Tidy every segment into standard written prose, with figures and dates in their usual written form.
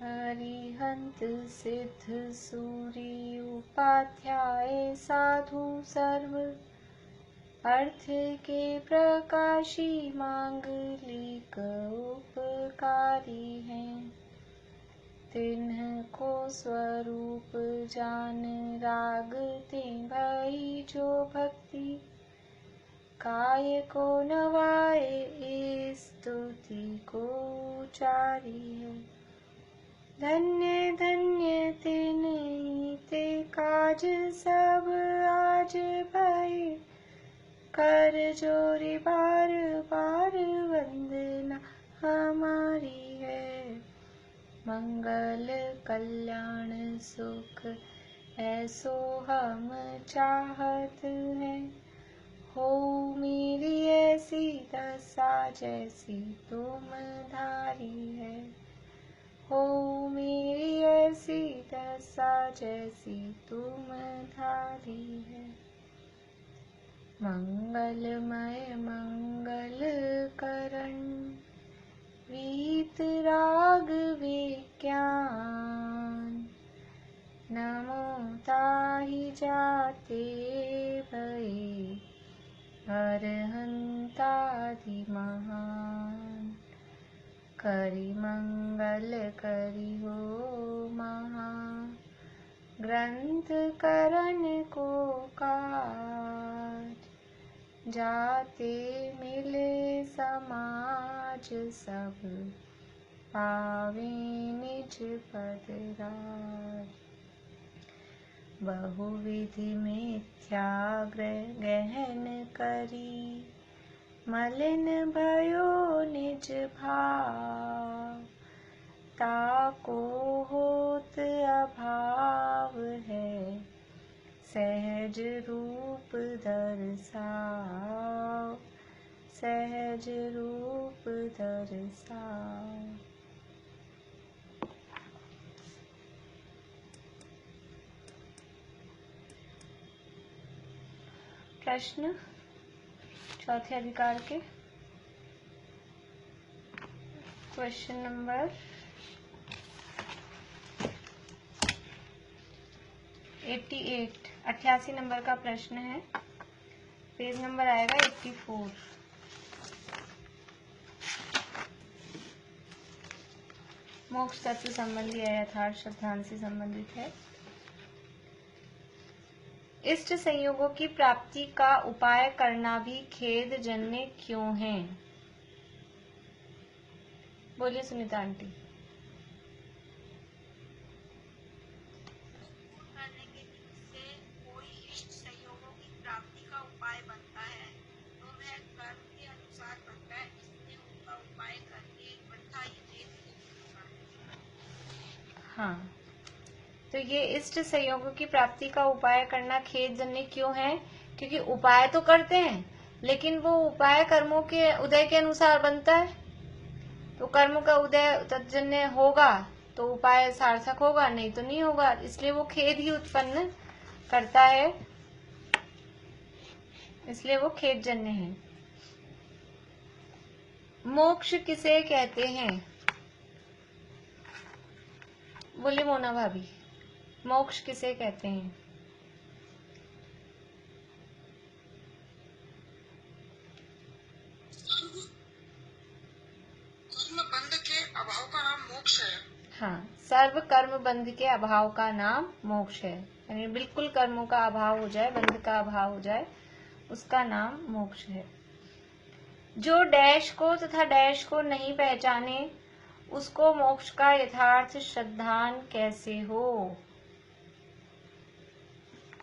अरिहंत सिद्ध सूरी उपाध्याय साधु सर्व अर्थ के प्रकाशी मांगलिक उपकारी हैं। तिन्ह को स्वरूप जान रागते भई जो भक्ति काय को नवाए स्तुति को उचारी है। धन्य धन्य तिन्हीं ते काज सब आज भये कर जोरी बार बार वंदना हमारी है। मंगल कल्याण सुख ऐसो हम चाहत हैं। हो मेरी ऐसी दशा जैसी तुम धारी है। हो मेरी ऐसी दशा जैसी तुम धारी है। मंगलमय मंगल करण वीत राग विज्ञान नमो ताहि जाते भये अरहंतादि महान। करि मंगल करि हो महा ग्रंथ करण को काज जाते मिले समाज सब पावे निज पद राज। बहुविधि मिथ्या गहन करी मलिन भयो निज भाव ताको होत अभाव है सहज रूप दर्शाओ सहज रूप दर्शाओ। प्रश्न चौथे अधिकार के क्वेश्चन नंबर 88 नंबर का प्रश्न है। पेज नंबर आएगा 84। मोक्ष तत्व संबंधी है, यथार्थ शब्दांश से संबंधित है। इष्ट संयोगों की प्राप्ति का उपाय करना भी खेद जन्य क्यों है? बोलिए सुनीता आंटी। हाँ, तो ये इष्ट संयोगों की प्राप्ति का उपाय करना खेद जन्य क्यों है? क्योंकि उपाय तो करते हैं लेकिन वो उपाय कर्मों के उदय के अनुसार बनता है। तो कर्म का उदय तत्जन्य होगा तो उपाय सार्थक होगा, नहीं तो नहीं होगा। इसलिए वो खेद ही उत्पन्न करता है, इसलिए वो खेद जन्य है। मोक्ष किसे कहते हैं? बोली मोना भाभी, मोक्ष किसे कहते हैं? कर्म बंध के अभाव का नाम मोक्ष है। हाँ, सर्व कर्म बंध के अभाव का नाम मोक्ष है। यानी बिल्कुल कर्मों का अभाव हो जाए, बंध का अभाव हो जाए, उसका नाम मोक्ष है। जो डैश को तथा डैश को नहीं पहचाने उसको मोक्ष का यथार्थ श्रद्धान कैसे हो?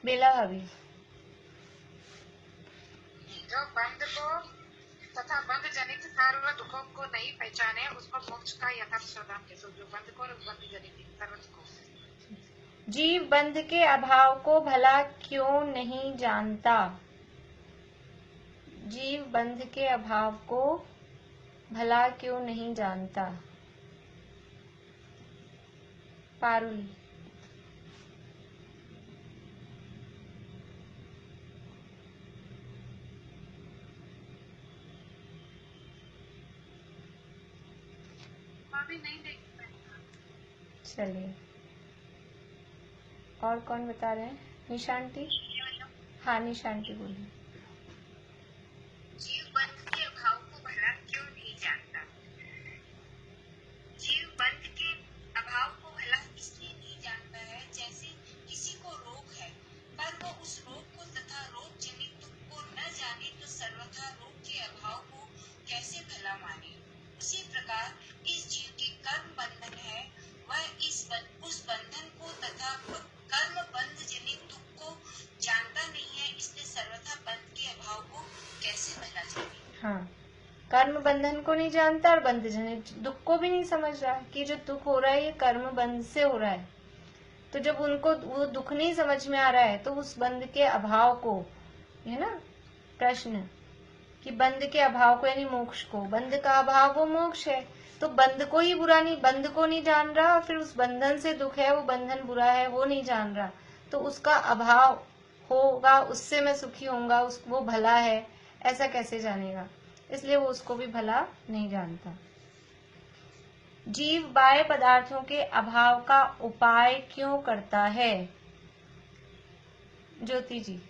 बेला भाभी। जो बंध को तथा बंध जनित सर्व दुखों को नहीं पहचाने उसको मोक्ष का यथार्थ श्रद्धान कैसे? जो बंध को और बंध जनित सर्व दुखों। जीव बंध के अभाव को भला क्यों नहीं जानता? जीव बंध के अभाव को भला क्यों नहीं जानता? पारुल। अभी नहीं देख पाएगा। चलिए, और कौन बता रहे हैं? निशांती। हाँ निशांती बोलिए। जीव बंध के अभाव को भला क्यों नहीं जानता? जीव बंध के अभाव को भला इसलिए नहीं जानता है, जैसे किसी को रोग है पर वो उस रोग को तथा रोग जनित दुख को न जाने तो सर्वथा रोग के अभाव को कैसे भला माने। उसी प्रकार इस जीव के कर्म बंधन है, वह उस बंधन को तथा कर्म बंध जनित दुख को जानता नहीं है, इसलिए सर्वथा बंध के अभाव को कैसे भला जाने। हाँ, कर्म बंधन को नहीं जानता और बंध जनित दुख को भी नहीं समझ रहा कि जो दुख हो रहा है ये कर्म बंध से हो रहा है। तो जब उनको वो दुख नहीं समझ में आ रहा है तो उस बंध के अभाव को, है ना प्रश्न, कि बंध के अभाव को यानी मोक्ष को, बंध का अभाव वो मोक्ष है, तो बंध को ही बुरा नहीं, बंध को नहीं जान रहा और फिर उस बंधन से दुख है, वो बंधन बुरा है वो नहीं जान रहा, तो उसका अभाव होगा, उससे मैं सुखी होऊंगा, वो भला है, ऐसा कैसे जानेगा? इसलिए वो उसको भी भला नहीं जानता। जीव बाह्य पदार्थों के अभाव का उपाय क्यों करता है? ज्योति जी।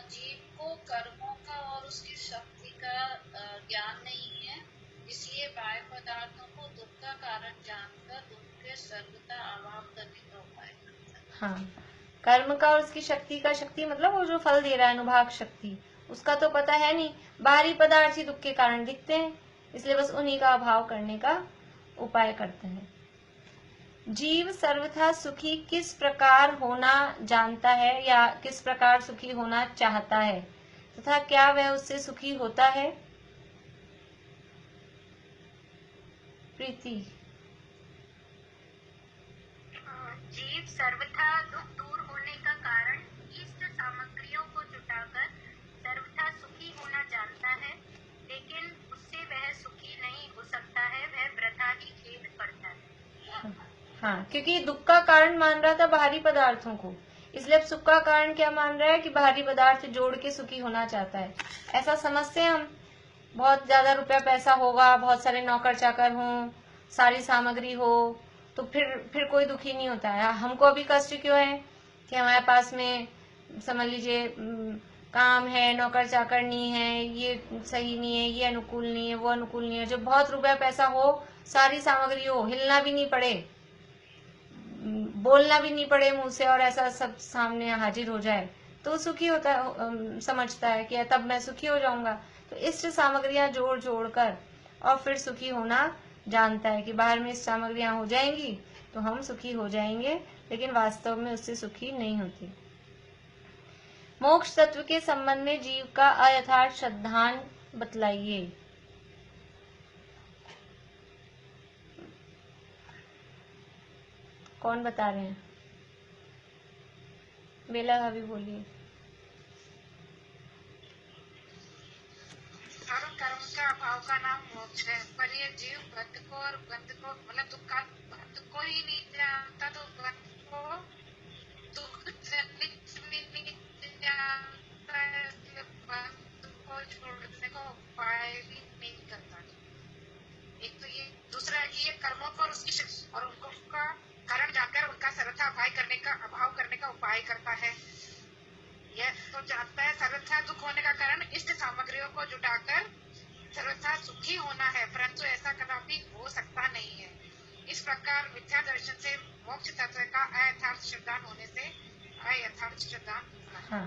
जीव को कर्मों का और उसकी शक्ति का ज्ञान नहीं है, इसलिए बाह्य पदार्थों को दुख का कारण जानकर दुख के सर्वथा अभाव करने का उपाय करता है। हाँ, कर्म का और उसकी शक्ति का, शक्ति मतलब वो जो फल दे रहा है, अनुभाग शक्ति, उसका तो पता है नहीं, बाहरी पदार्थ ही दुख के कारण दिखते हैं, इसलिए बस उन्हीं का अभाव करने का उपाय करते हैं। जीव सर्वथा सुखी किस प्रकार होना जानता है या किस प्रकार सुखी होना चाहता है, तथा क्या वह उससे सुखी होता है? प्रीति। जीव सर्वथा दुख दूर होने का कारण इष्ट सामग्रियों को जुटाकर सर्वथा सुखी होना जानता है, लेकिन उससे वह सुखी नहीं हो सकता है, वह वृथा ही खेद करता है। हाँ, क्योंकि दुख का कारण मान रहा था बाहरी पदार्थों को, इसलिए अब सुख का कारण क्या मान रहा है कि बाहरी पदार्थ जोड़ के सुखी होना चाहता है। ऐसा समझते हैं हम, बहुत ज्यादा रुपया पैसा होगा, बहुत सारे नौकर चाकर हों, सारी सामग्री हो, तो फिर कोई दुखी नहीं होता है। हमको अभी कष्ट क्यों है कि हमारे पास में समझ लीजिए काम है, नौकर चाकर नहीं है, ये सही नहीं है, ये अनुकूल नहीं है, वो अनुकूल नहीं है। जब बहुत रुपया पैसा हो, सारी सामग्री हो, हिलना भी नहीं पड़े, बोलना भी नहीं पड़े मुंह से, और ऐसा सब सामने हाजिर हो जाए, तो सुखी होता है, समझता है कि तब मैं सुखी हो जाऊंगा। तो इष्ट सामग्रियां जोड़ जोड़ कर और फिर सुखी होना जानता है कि बाहर में इष्ट सामग्रियां हो जाएंगी तो हम सुखी हो जाएंगे, लेकिन वास्तव में उससे सुखी नहीं होती। मोक्ष तत्व के संबंध में जीव का अयथार्थ सिद्धांत बतलाइए। कौन बता रहे हैं? बेला भाभी बोलिए। हर कर्म का अभाव का नाम मोक्ष है, पर ये जीव बंध को और बंध को मतलब दुख का बंध को ही नहीं जानता, तो बंध को दुख जनित नहीं जानता है, इसलिए बंध को छोड़ने का उपाय भी नहीं करता। एक तो ये, दूसरा है कि ये कर्मों को और उसकी शक्ति और उनको का कारण जानकर उनका सर्वथा अभाव करने का उपाय करता है। यह तो जानता है सर्वथा दुख होने का कारण इष्ट सामग्रियों को जुटाकर सर्वथा सुखी होना है, परंतु ऐसा कदापि हो सकता नहीं है। इस प्रकार मिथ्या दर्शन से मोक्ष तत्व का अयथार्थ सिद्धांत होने से अयथार्थ सिद्धांत। हाँ,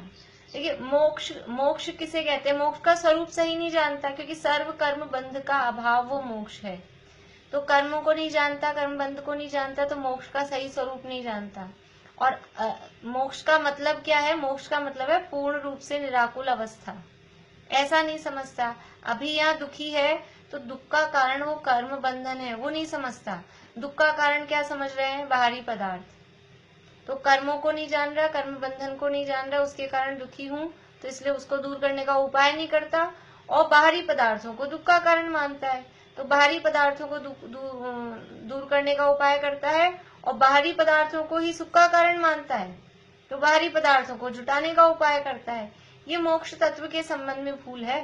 देखिए मोक्ष किसे कहते हैं? मोक्ष का स्वरूप सही नहीं जानता, क्योंकि सर्व कर्म बंध का अभाव वो मोक्ष है। तो कर्मों को नहीं जानता, कर्म बंध को नहीं जानता, तो मोक्ष का सही स्वरूप नहीं जानता। और मोक्ष का मतलब क्या है? मोक्ष का मतलब है पूर्ण रूप से निराकुल अवस्था। ऐसा नहीं समझता। अभी यहाँ दुखी है तो दुख का कारण वो कर्म बंधन है, वो नहीं समझता। दुख का कारण क्या समझ रहे हैं? बाहरी पदार्थ। तो कर्मों को नहीं जान रहा, कर्म बंधन को नहीं जान रहा, उसके कारण दुखी हूँ, तो इसलिए उसको दूर करने का उपाय नहीं करता, और बाहरी पदार्थों को दुख का कारण मानता है, तो बाहरी पदार्थों को दूर करने का उपाय करता है, और बाहरी पदार्थों को ही सुख का कारण मानता है, तो बाहरी पदार्थों को जुटाने का उपाय करता है। ये मोक्ष तत्व के संबंध में भूल है।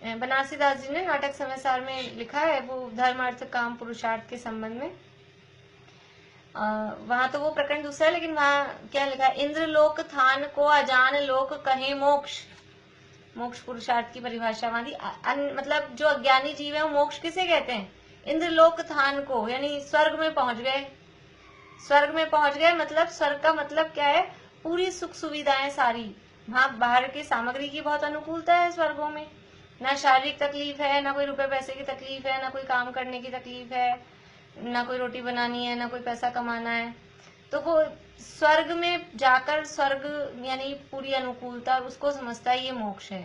बनारसीदास जी ने नाटक समयसार में लिखा है, वो धर्म अर्थ काम पुरुषार्थ के संबंध में। वहां तो वो प्रकरण दूसरा है, लेकिन वहां क्या लिखा है, इंद्र लोक थान को अजान लोक कहे मोक्ष। मोक्ष पुरुषार्थ की परिभाषा वहां दी। मतलब जो अज्ञानी जीव है वो मोक्ष किसे कहते हैं, इंद्र लोक थान को, यानी स्वर्ग में पहुंच गए। स्वर्ग में पहुंच गए मतलब स्वर्ग का मतलब क्या है, पूरी सुख सुविधाएं सारी। वहां बाहर की सामग्री की बहुत अनुकूलता है स्वर्गों में, ना शारीरिक तकलीफ है, ना कोई रुपए पैसे की तकलीफ है, ना कोई काम करने की तकलीफ है, ना कोई रोटी बनानी है, ना कोई पैसा कमाना है। तो वो स्वर्ग में जाकर, स्वर्ग यानी पूरी अनुकूलता, उसको समझता है ये मोक्ष है।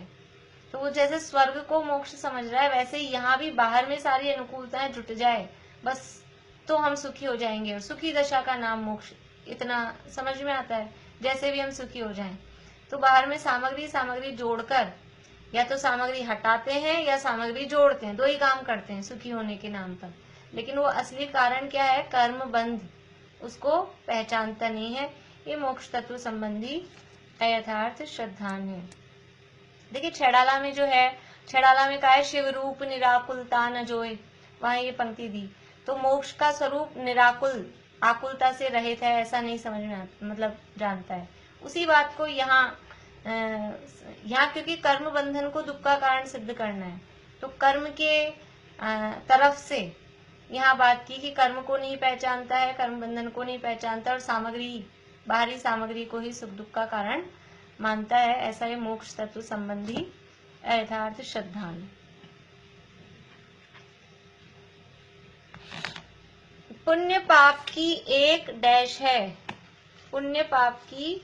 तो वो जैसे स्वर्ग को मोक्ष समझ रहा है, वैसे ही यहाँ भी बाहर में सारी अनुकूलताएं जुट जाए बस, तो हम सुखी हो जाएंगे। और सुखी दशा का नाम मोक्ष, इतना समझ में आता है। जैसे भी हम सुखी हो जाएं, तो बाहर में सामग्री जोड़कर, या तो सामग्री हटाते हैं या सामग्री जोड़ते हैं, दो ही काम करते हैं सुखी होने के नाम पर। लेकिन वो असली कारण क्या है, कर्म बंध, उसको पहचानता नहीं है। ये मोक्ष तत्व संबंधी अयथार्थ श्रद्धान है। देखिए छेड़ाला में जो है, छेड़ाला में कहा है शिव रूप निराकुलता न जोए, वहां ये पंक्ति दी। तो मोक्ष का स्वरूप निराकुल, आकुलता से रहित है, ऐसा नहीं समझ में मतलब जानता है। उसी बात को यहाँ क्योंकि कर्म बंधन को दुख का कारण सिद्ध करना है, तो कर्म के तरफ से यहाँ बात की कि कर्म को नहीं पहचानता है, कर्म बंधन को नहीं पहचानता, और सामग्री, बाहरी सामग्री को ही सुख दुख का कारण मानता है। ऐसा ये मोक्ष तत्व संबंधी यथार्थ श्रद्धान। पुण्य पाप की एक डैश है, पुण्य पाप की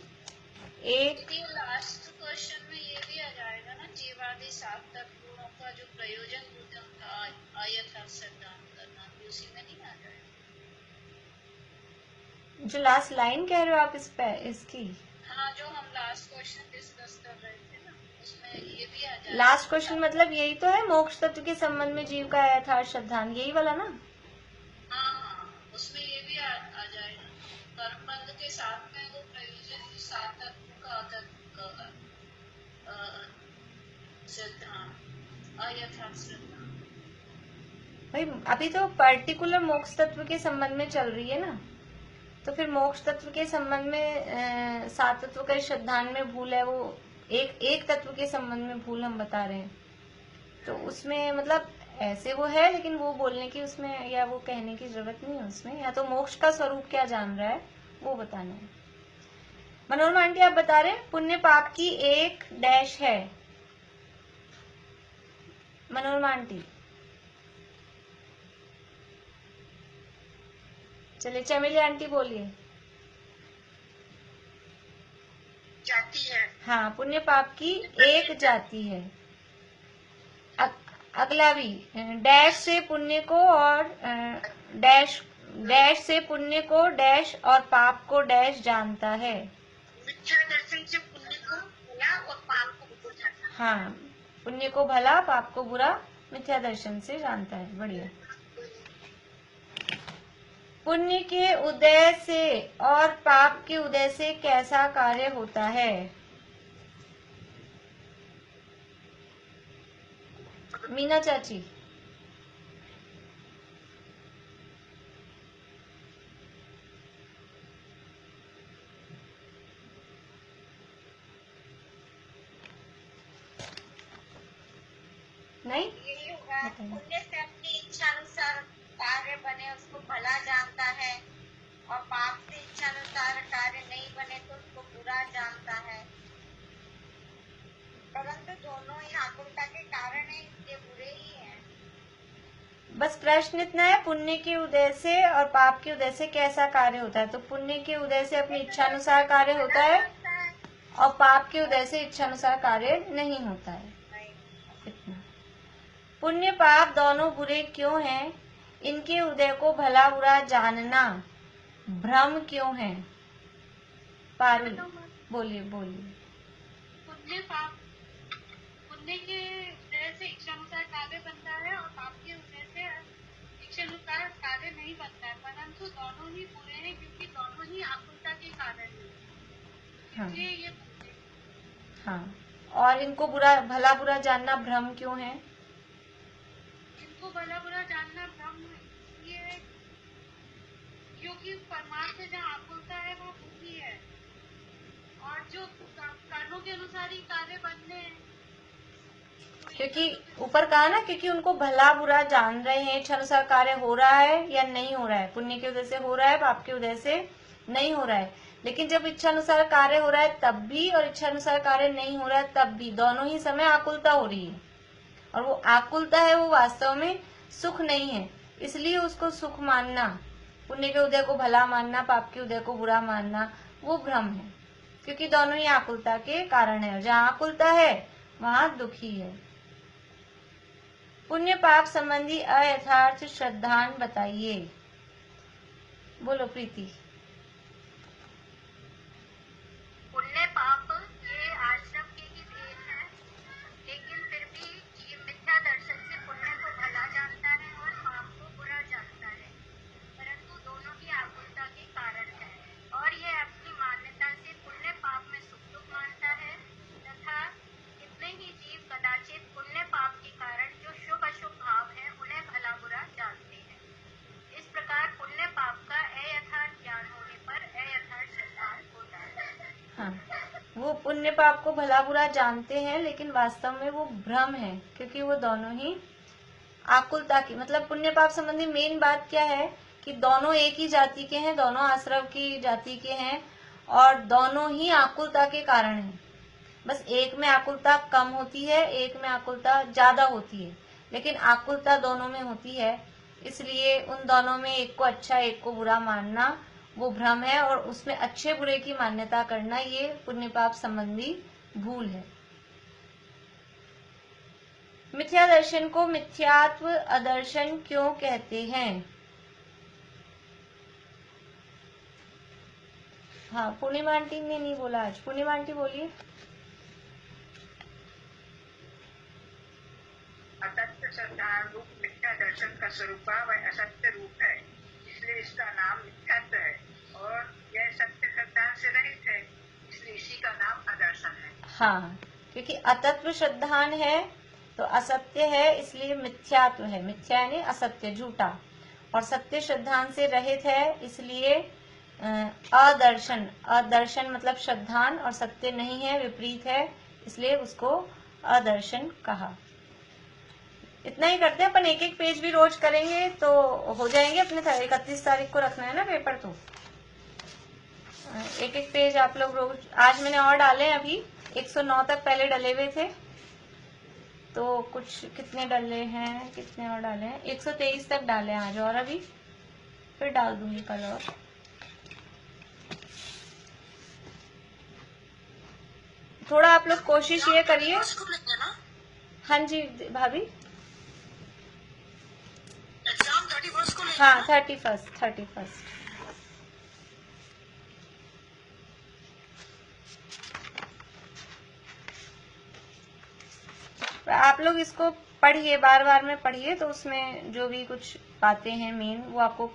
एक। लास्ट क्वेश्चन में ये भी आ जाएगा ना, जीवादि सात तत्वों का जो प्रयोजन बुद्धम का अयथार्थ श्रद्धान करना, भी उसी में नहीं आ जाएगा? जो लास्ट लाइन कह रहे हो आप इसकी? हाँ, जो हम लास्ट क्वेश्चन डिस्कस कर रहे थे ना, उसमें ये भी आ जाएगा। लास्ट क्वेश्चन मतलब यही तो है, मोक्ष तत्व के संबंध में जीव का यथार्थ श्रद्धान, यही वाला ना? हाँ, उसमें ये भी आ जाएगा, कर्म बंध के साथ में वो प्रयोजन सात तत्व का श्रद्धान, अयथार्थ श्रद्धान। भाई अभी तो पर्टिकुलर मोक्ष तत्व के संबंध में चल रही है ना, तो फिर मोक्ष तत्व के संबंध में सात तत्व का श्रद्धान में भूल है, वो एक तत्व के संबंध में भूल हम बता रहे हैं। तो उसमें मतलब ऐसे वो है, लेकिन वो बोलने की उसमें या वो कहने की जरूरत नहीं है उसमें, या तो मोक्ष का स्वरूप क्या जान रहा है वो बताना है। मनोरमा आंटी आप बता रहे हैं पुण्य पाप की एक डैश है। मनोरमा आंटी चलिए, चमेली आंटी बोलिए। जाती है। हाँ, पुण्य पाप की एक जाति है। अगला भी डैश से पुण्य को और डैश से पुण्य को डैश और पाप को डैश जानता है। मिथ्या दर्शन से पुण्य को भला और पाप को बुरा। हाँ, पुण्य को भला, पाप को बुरा मिथ्या दर्शन से जानता है। बढ़िया। पुण्य के उदय से और पाप के उदय से कैसा कार्य होता है? मीना चाची। नहीं, यही होगा, पुण्य से अपनी इच्छा अनुसार कार्य बने उसको भला जानता है, और पाप से इच्छा अनुसार कार्य नहीं बने तो उसको बुरा जानता है। परंतु दोनों ही आकुलता के कारण है, इसलिए बुरे ही हैं। बस प्रश्न इतना है, पुण्य के उदय से और पाप के उदय से कैसा कार्य होता है? तो पुण्य के उदय से अपनी इच्छा अनुसार कार्य होता है, और पाप के उदय से इच्छा अनुसार कार्य नहीं होता है। इतना। पुण्य पाप दोनों बुरे क्यों हैं? इनके उदय को भला बुरा जानना भ्रम क्यों है? पारुल बोलिए बोलिए। पुण्य पाप, पुण्य के उदय से इच्छा अनुसार कार्य बनता है, और पाप के उदय से इच्छा अनुसार कार्य नहीं बनता है, परंतु दोनों ही बुरे हैं, क्योंकि दोनों ही आकुलता के कारण हैं। हाँ, इसलिए ये बुरे। हाँ, और इनको भला बुरा जानना भ्रम क्यों है? इनको भला बुरा जानना भ्रम ये क्योंकि परमार्थ में जहाँ आकुलता है वो बुद्धि है, और जो कर्मों के अनुसार ही कार्य बनने हैं। क्योंकि ऊपर कहा ना, क्योंकि उनको भला बुरा जान रहे हैं, इच्छा अनुसार कार्य हो रहा है या नहीं हो रहा है, पुण्य के उदय से हो रहा है, पाप के उदय से नहीं हो रहा है। लेकिन जब इच्छा अनुसार कार्य हो रहा है तब भी और इच्छा अनुसार कार्य नहीं हो रहा है तब भी, दोनों ही समय आकुलता हो रही है। और वो आकुलता है वो वास्तव में सुख नहीं है, इसलिए उसको सुख मानना, पुण्य के उदय को भला मानना, पाप के उदय को बुरा मानना, वो भ्रम है। क्योंकि दोनों ही आकुलता के कारण है, और जहाँ आकुलता है वहाँ दुखी है। पुण्य पाप संबंधी अयथार्थ श्रद्धान बताइए। बोलो प्रीति। पुण्य पाप ये आश्रम के ही भेद है, लेकिन फिर भी जीव मिथ्या दर्शन से पुण्य को भला जानता है और पाप को बुरा जानता है, परंतु दोनों ही आकुलता के कारण है। और यह अपनी मान्यता से पुण्य पाप में सुख दुख मानता है, तथा कितने ही जीव कदाचित पुण्य पाप के कारण जो शुभ अशुभ भाव है उन्हें भला बुरा जानते हैं। इस प्रकार पुण्य पाप का अयथार्थ ज्ञान होने पर अयथार्थ श्रद्धा होता है। हाँ, वो पुण्य पाप को भला बुरा जानते हैं, लेकिन वास्तव में वो भ्रम है, क्योंकि वो दोनों ही आकुलता की, मतलब पुण्य पाप संबंधी मेन बात क्या है कि दोनों एक ही जाति के हैं, दोनों आश्रम की जाति के हैं, और दोनों ही आकुलता के कारण हैं। बस एक में आकुलता कम होती है, एक में आकुलता ज्यादा होती है, लेकिन आकुलता दोनों में होती है। इसलिए उन दोनों में एक को अच्छा एक को बुरा मानना वो भ्रम है, और उसमें अच्छे बुरे की मान्यता करना ये पुण्य पाप संबंधी भूल है। मिथ्या दर्शन को मिथ्यात्व अदर्शन क्यों कहते हैं? हाँ, पूर्णिमा आंटी ने नहीं बोला आज, पूर्णिमा आंटी बोलिए। असत्य श्रद्धा रूप मिथ्या दर्शन का स्वरूप वह असत्य रूप है, इसलिए इसका नाम मिथ्यात्व है, और यह सत्य श्रद्धा से रहित है, इसलिए इसी का नाम अदर्शन है। हाँ, क्योंकि अतत्व श्रद्धान है तो असत्य है, इसलिए मिथ्यात्व है। मिथ्या यानी असत्य, झूठा, और सत्य श्रद्धान से रहित है, इसलिए अदर्शन। अदर्शन मतलब श्रद्धान, और सत्य नहीं है, विपरीत है, इसलिए उसको अदर्शन कहा। इतना ही करते हैं अपन, एक एक पेज भी रोज करेंगे तो हो जाएंगे अपने। 31 तारीख को रखना है ना पेपर, तो एक एक पेज आप लोग रोज। आज मैंने और डाले हैं, अभी 109 तक पहले डले हुए थे, तो कुछ कितने डले हैं, कितने और डाले हैं, 123 तक डाले हैं आज, और अभी फिर डाल दूंगी कल। और थोड़ा आप लोग कोशिश ये करिए। हाँ जी भाभी, एग्जाम 31 को हाँ 31। आप लोग इसको पढ़िए, बार बार में पढ़िए, तो उसमें जो भी कुछ बातें हैं मेन वो आपको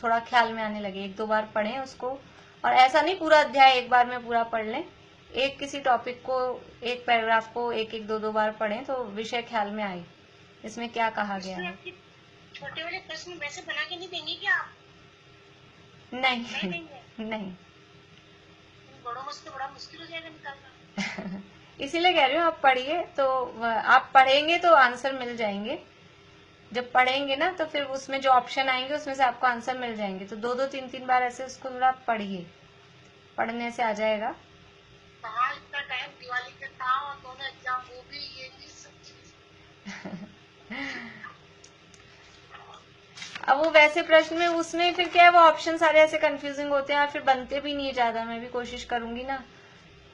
थोड़ा ख्याल में आने लगे। 1-2 बार पढ़ें उसको, और ऐसा नहीं पूरा अध्याय एक बार में पूरा पढ़ लें, एक किसी टॉपिक को, एक पैराग्राफ को 1-2 बार पढ़ें तो विषय ख्याल में आए इसमें क्या कहा गया है। छोटे वाले प्रश्न वैसे बना के नहीं देंगे क्या आप? नहीं बड़ों में से बड़ा मुश्किल हो जाएगा निकालना। इसीलिए कह रही हूँ आप पढ़िए, तो आप पढ़ेंगे तो आंसर मिल जाएंगे। जब पढ़ेंगे ना तो फिर उसमें जो ऑप्शन आएंगे उसमें से आपको आंसर मिल जाएंगे, तो 2-2, 3-3 बार ऐसे उसको थोड़ा पढ़िए, पढ़ने से आ जाएगा। कहाँ इतना टाइम दिवाली के था और दोनों एग्जाम, वो भी ये भी सब चीज। अब वो वैसे प्रश्न में उसमें फिर क्या है, वो ऑप्शन सारे ऐसे कंफ्यूजिंग होते हैं, फिर बनते भी नहीं है ज्यादा। मैं भी कोशिश करूंगी ना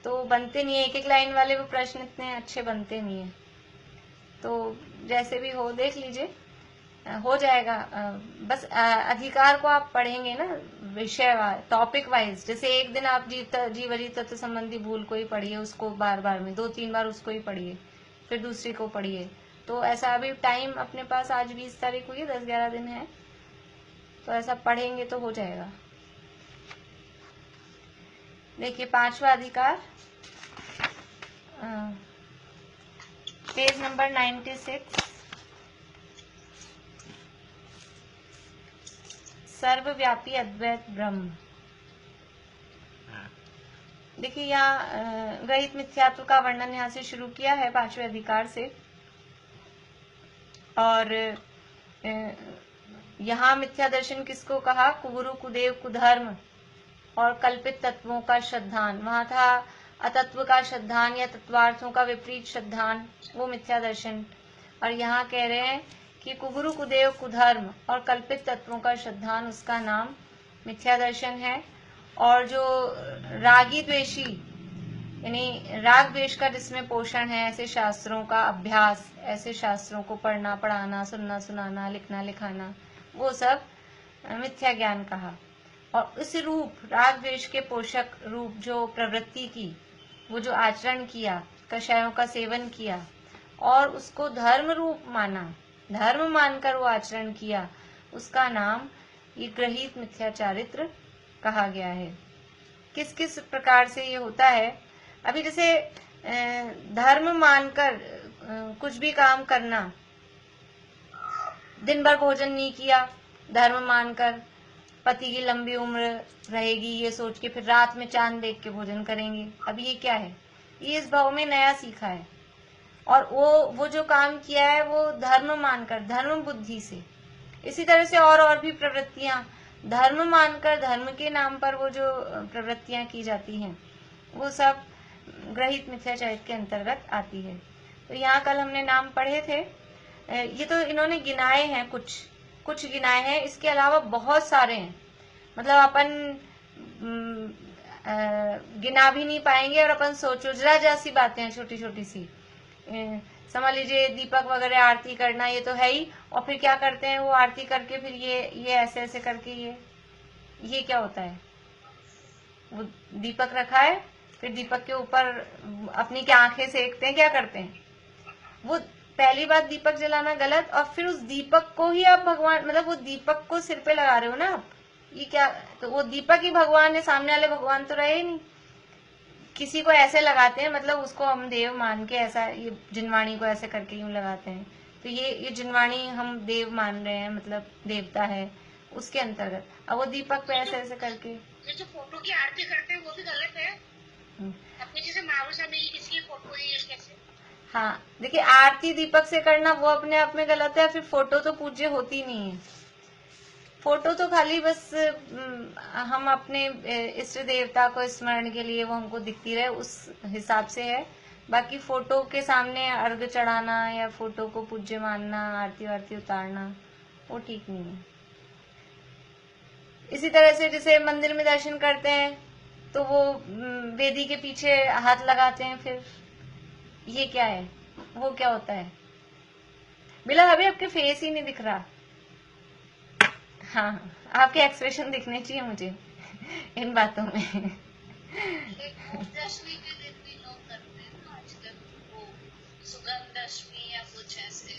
तो बनते नहीं है, एक एक लाइन वाले वो प्रश्न इतने अच्छे बनते नहीं है। तो जैसे भी हो देख लीजिए, हो जाएगा। बस अधिकार को आप पढ़ेंगे ना विषय टॉपिक वाइज, जैसे एक दिन आप जीव अजीव तत्व संबंधी भूल को ही पढ़िए, उसको बार बार में 2-3 बार उसको ही पढ़िए, फिर दूसरी को पढ़िए। तो ऐसा अभी टाइम अपने पास आज 20 तारीख हुई, 10-11 दिन है, तो ऐसा पढ़ेंगे तो हो जाएगा। देखिए 5वां अधिकार, पेज नंबर 96, सर्वव्यापी अद्वैत ब्रह्म। देखिए यहाँ ग्रहित मिथ्यात्व का वर्णन यहाँ से शुरू किया है 5वें अधिकार से, और यहाँ मिथ्या दर्शन किसको कहा? कुगुरु, कुदेव, कुधर्म और कल्पित तत्वों का श्रद्धान। वहां था अतत्व का श्रद्धान या तत्वार्थों का विपरीत श्रद्धान, वो मिथ्या दर्शन। और यहाँ कह रहे हैं कि कुगुरु, कुदेव, कुधर्म और कल्पित तत्वों का श्रद्धान, उसका नाम मिथ्या दर्शन है। और जो रागी द्वेषी यानी राग द्वेष का जिसमें पोषण है, ऐसे शास्त्रों का अभ्यास, ऐसे शास्त्रों को पढ़ना, पढ़ाना, सुनना, सुनाना, लिखना, लिखाना, वो सब मिथ्या ज्ञान कहा। और इस रूप राग द्वेष के पोषक रूप जो प्रवृत्ति की, वो जो आचरण किया, कषायों का सेवन किया और उसको धर्म रूप माना, धर्म मानकर वो आचरण किया, उसका नाम ये ग्रहित मिथ्या चारित्र कहा गया है। किस किस प्रकार से ये होता है? अभी जैसे धर्म मानकर कुछ भी काम करना, दिन भर भोजन नहीं किया, धर्म मानकर पति की लंबी उम्र रहेगी ये सोच के फिर रात में चांद देख के भोजन करेंगे। अब ये क्या है? ये इस भाव में नया सीखा है। और वो जो काम किया है वो धर्म मानकर, धर्म बुद्धि से। इसी तरह से और भी प्रवृत्तियां धर्म मानकर, धर्म के नाम पर वो जो प्रवृत्तियां की जाती हैं, वो सब ग्रहित मिथ्याचारित्र के अंतर्गत आती है। तो यहाँ कल हमने नाम पढ़े थे, ये तो इन्होंने गिनाए हैं, कुछ गिनाए हैं, इसके अलावा बहुत सारे हैं। मतलब अपन गिना भी नहीं पाएंगे। और अपन सोचो जरा सी बातें हैं, छोटी छोटी सी, समझ लीजिए दीपक वगैरह आरती करना, ये तो है ही। और फिर क्या करते हैं वो आरती करके फिर ये ऐसे ऐसे करके ये क्या होता है? वो दीपक रखा है, फिर दीपक के ऊपर अपनी क्या आंखें सेकते हैं, क्या करते हैं? वो पहली बात दीपक जलाना गलत, और फिर उस दीपक को ही आप भगवान, मतलब वो दीपक को सिर पे लगा रहे हो ना आप, ये क्या? तो वो दीपक ही भगवान है, सामने वाले भगवान तो रहे ही नहीं। किसी को ऐसे लगाते हैं, मतलब उसको हम देव मान के, ऐसा ये जिनवाणी को ऐसे करके यूं लगाते हैं, तो ये जिनवाणी हम देव मान रहे हैं, मतलब देवता है उसके अंतर्गत। अब वो दीपक पे ऐसे ऐसे करके ये जो फोटो की आरती करते हैं वो भी गलत है। अपने जैसे महावसा में किसी की फोटो ही कैसे? हाँ देखिए, आरती दीपक से करना वो अपने आप में गलत है। फिर फोटो तो पूज्य होती नहीं है। फोटो तो खाली बस हम अपने इष्ट देवता को स्मरण के लिए वो हमको दिखती रहे, उस हिसाब से है। बाकी फोटो के सामने अर्घ चढ़ाना या फोटो को पूज्य मानना, आरती वारती उतारना, वो ठीक नहीं है। इसी तरह से जैसे मंदिर में दर्शन करते हैं तो वो वेदी के पीछे हाथ लगाते हैं, फिर ये क्या है? वो क्या होता है? बिला अभी आपके फेस ही नहीं दिख रहा। हाँ, आपके एक्सप्रेशन दिखने चाहिए मुझे इन बातों में। दशमी के दिन भी लोग करते हैं ना आजकल, वो सुगंध दशमी या कुछ ऐसे।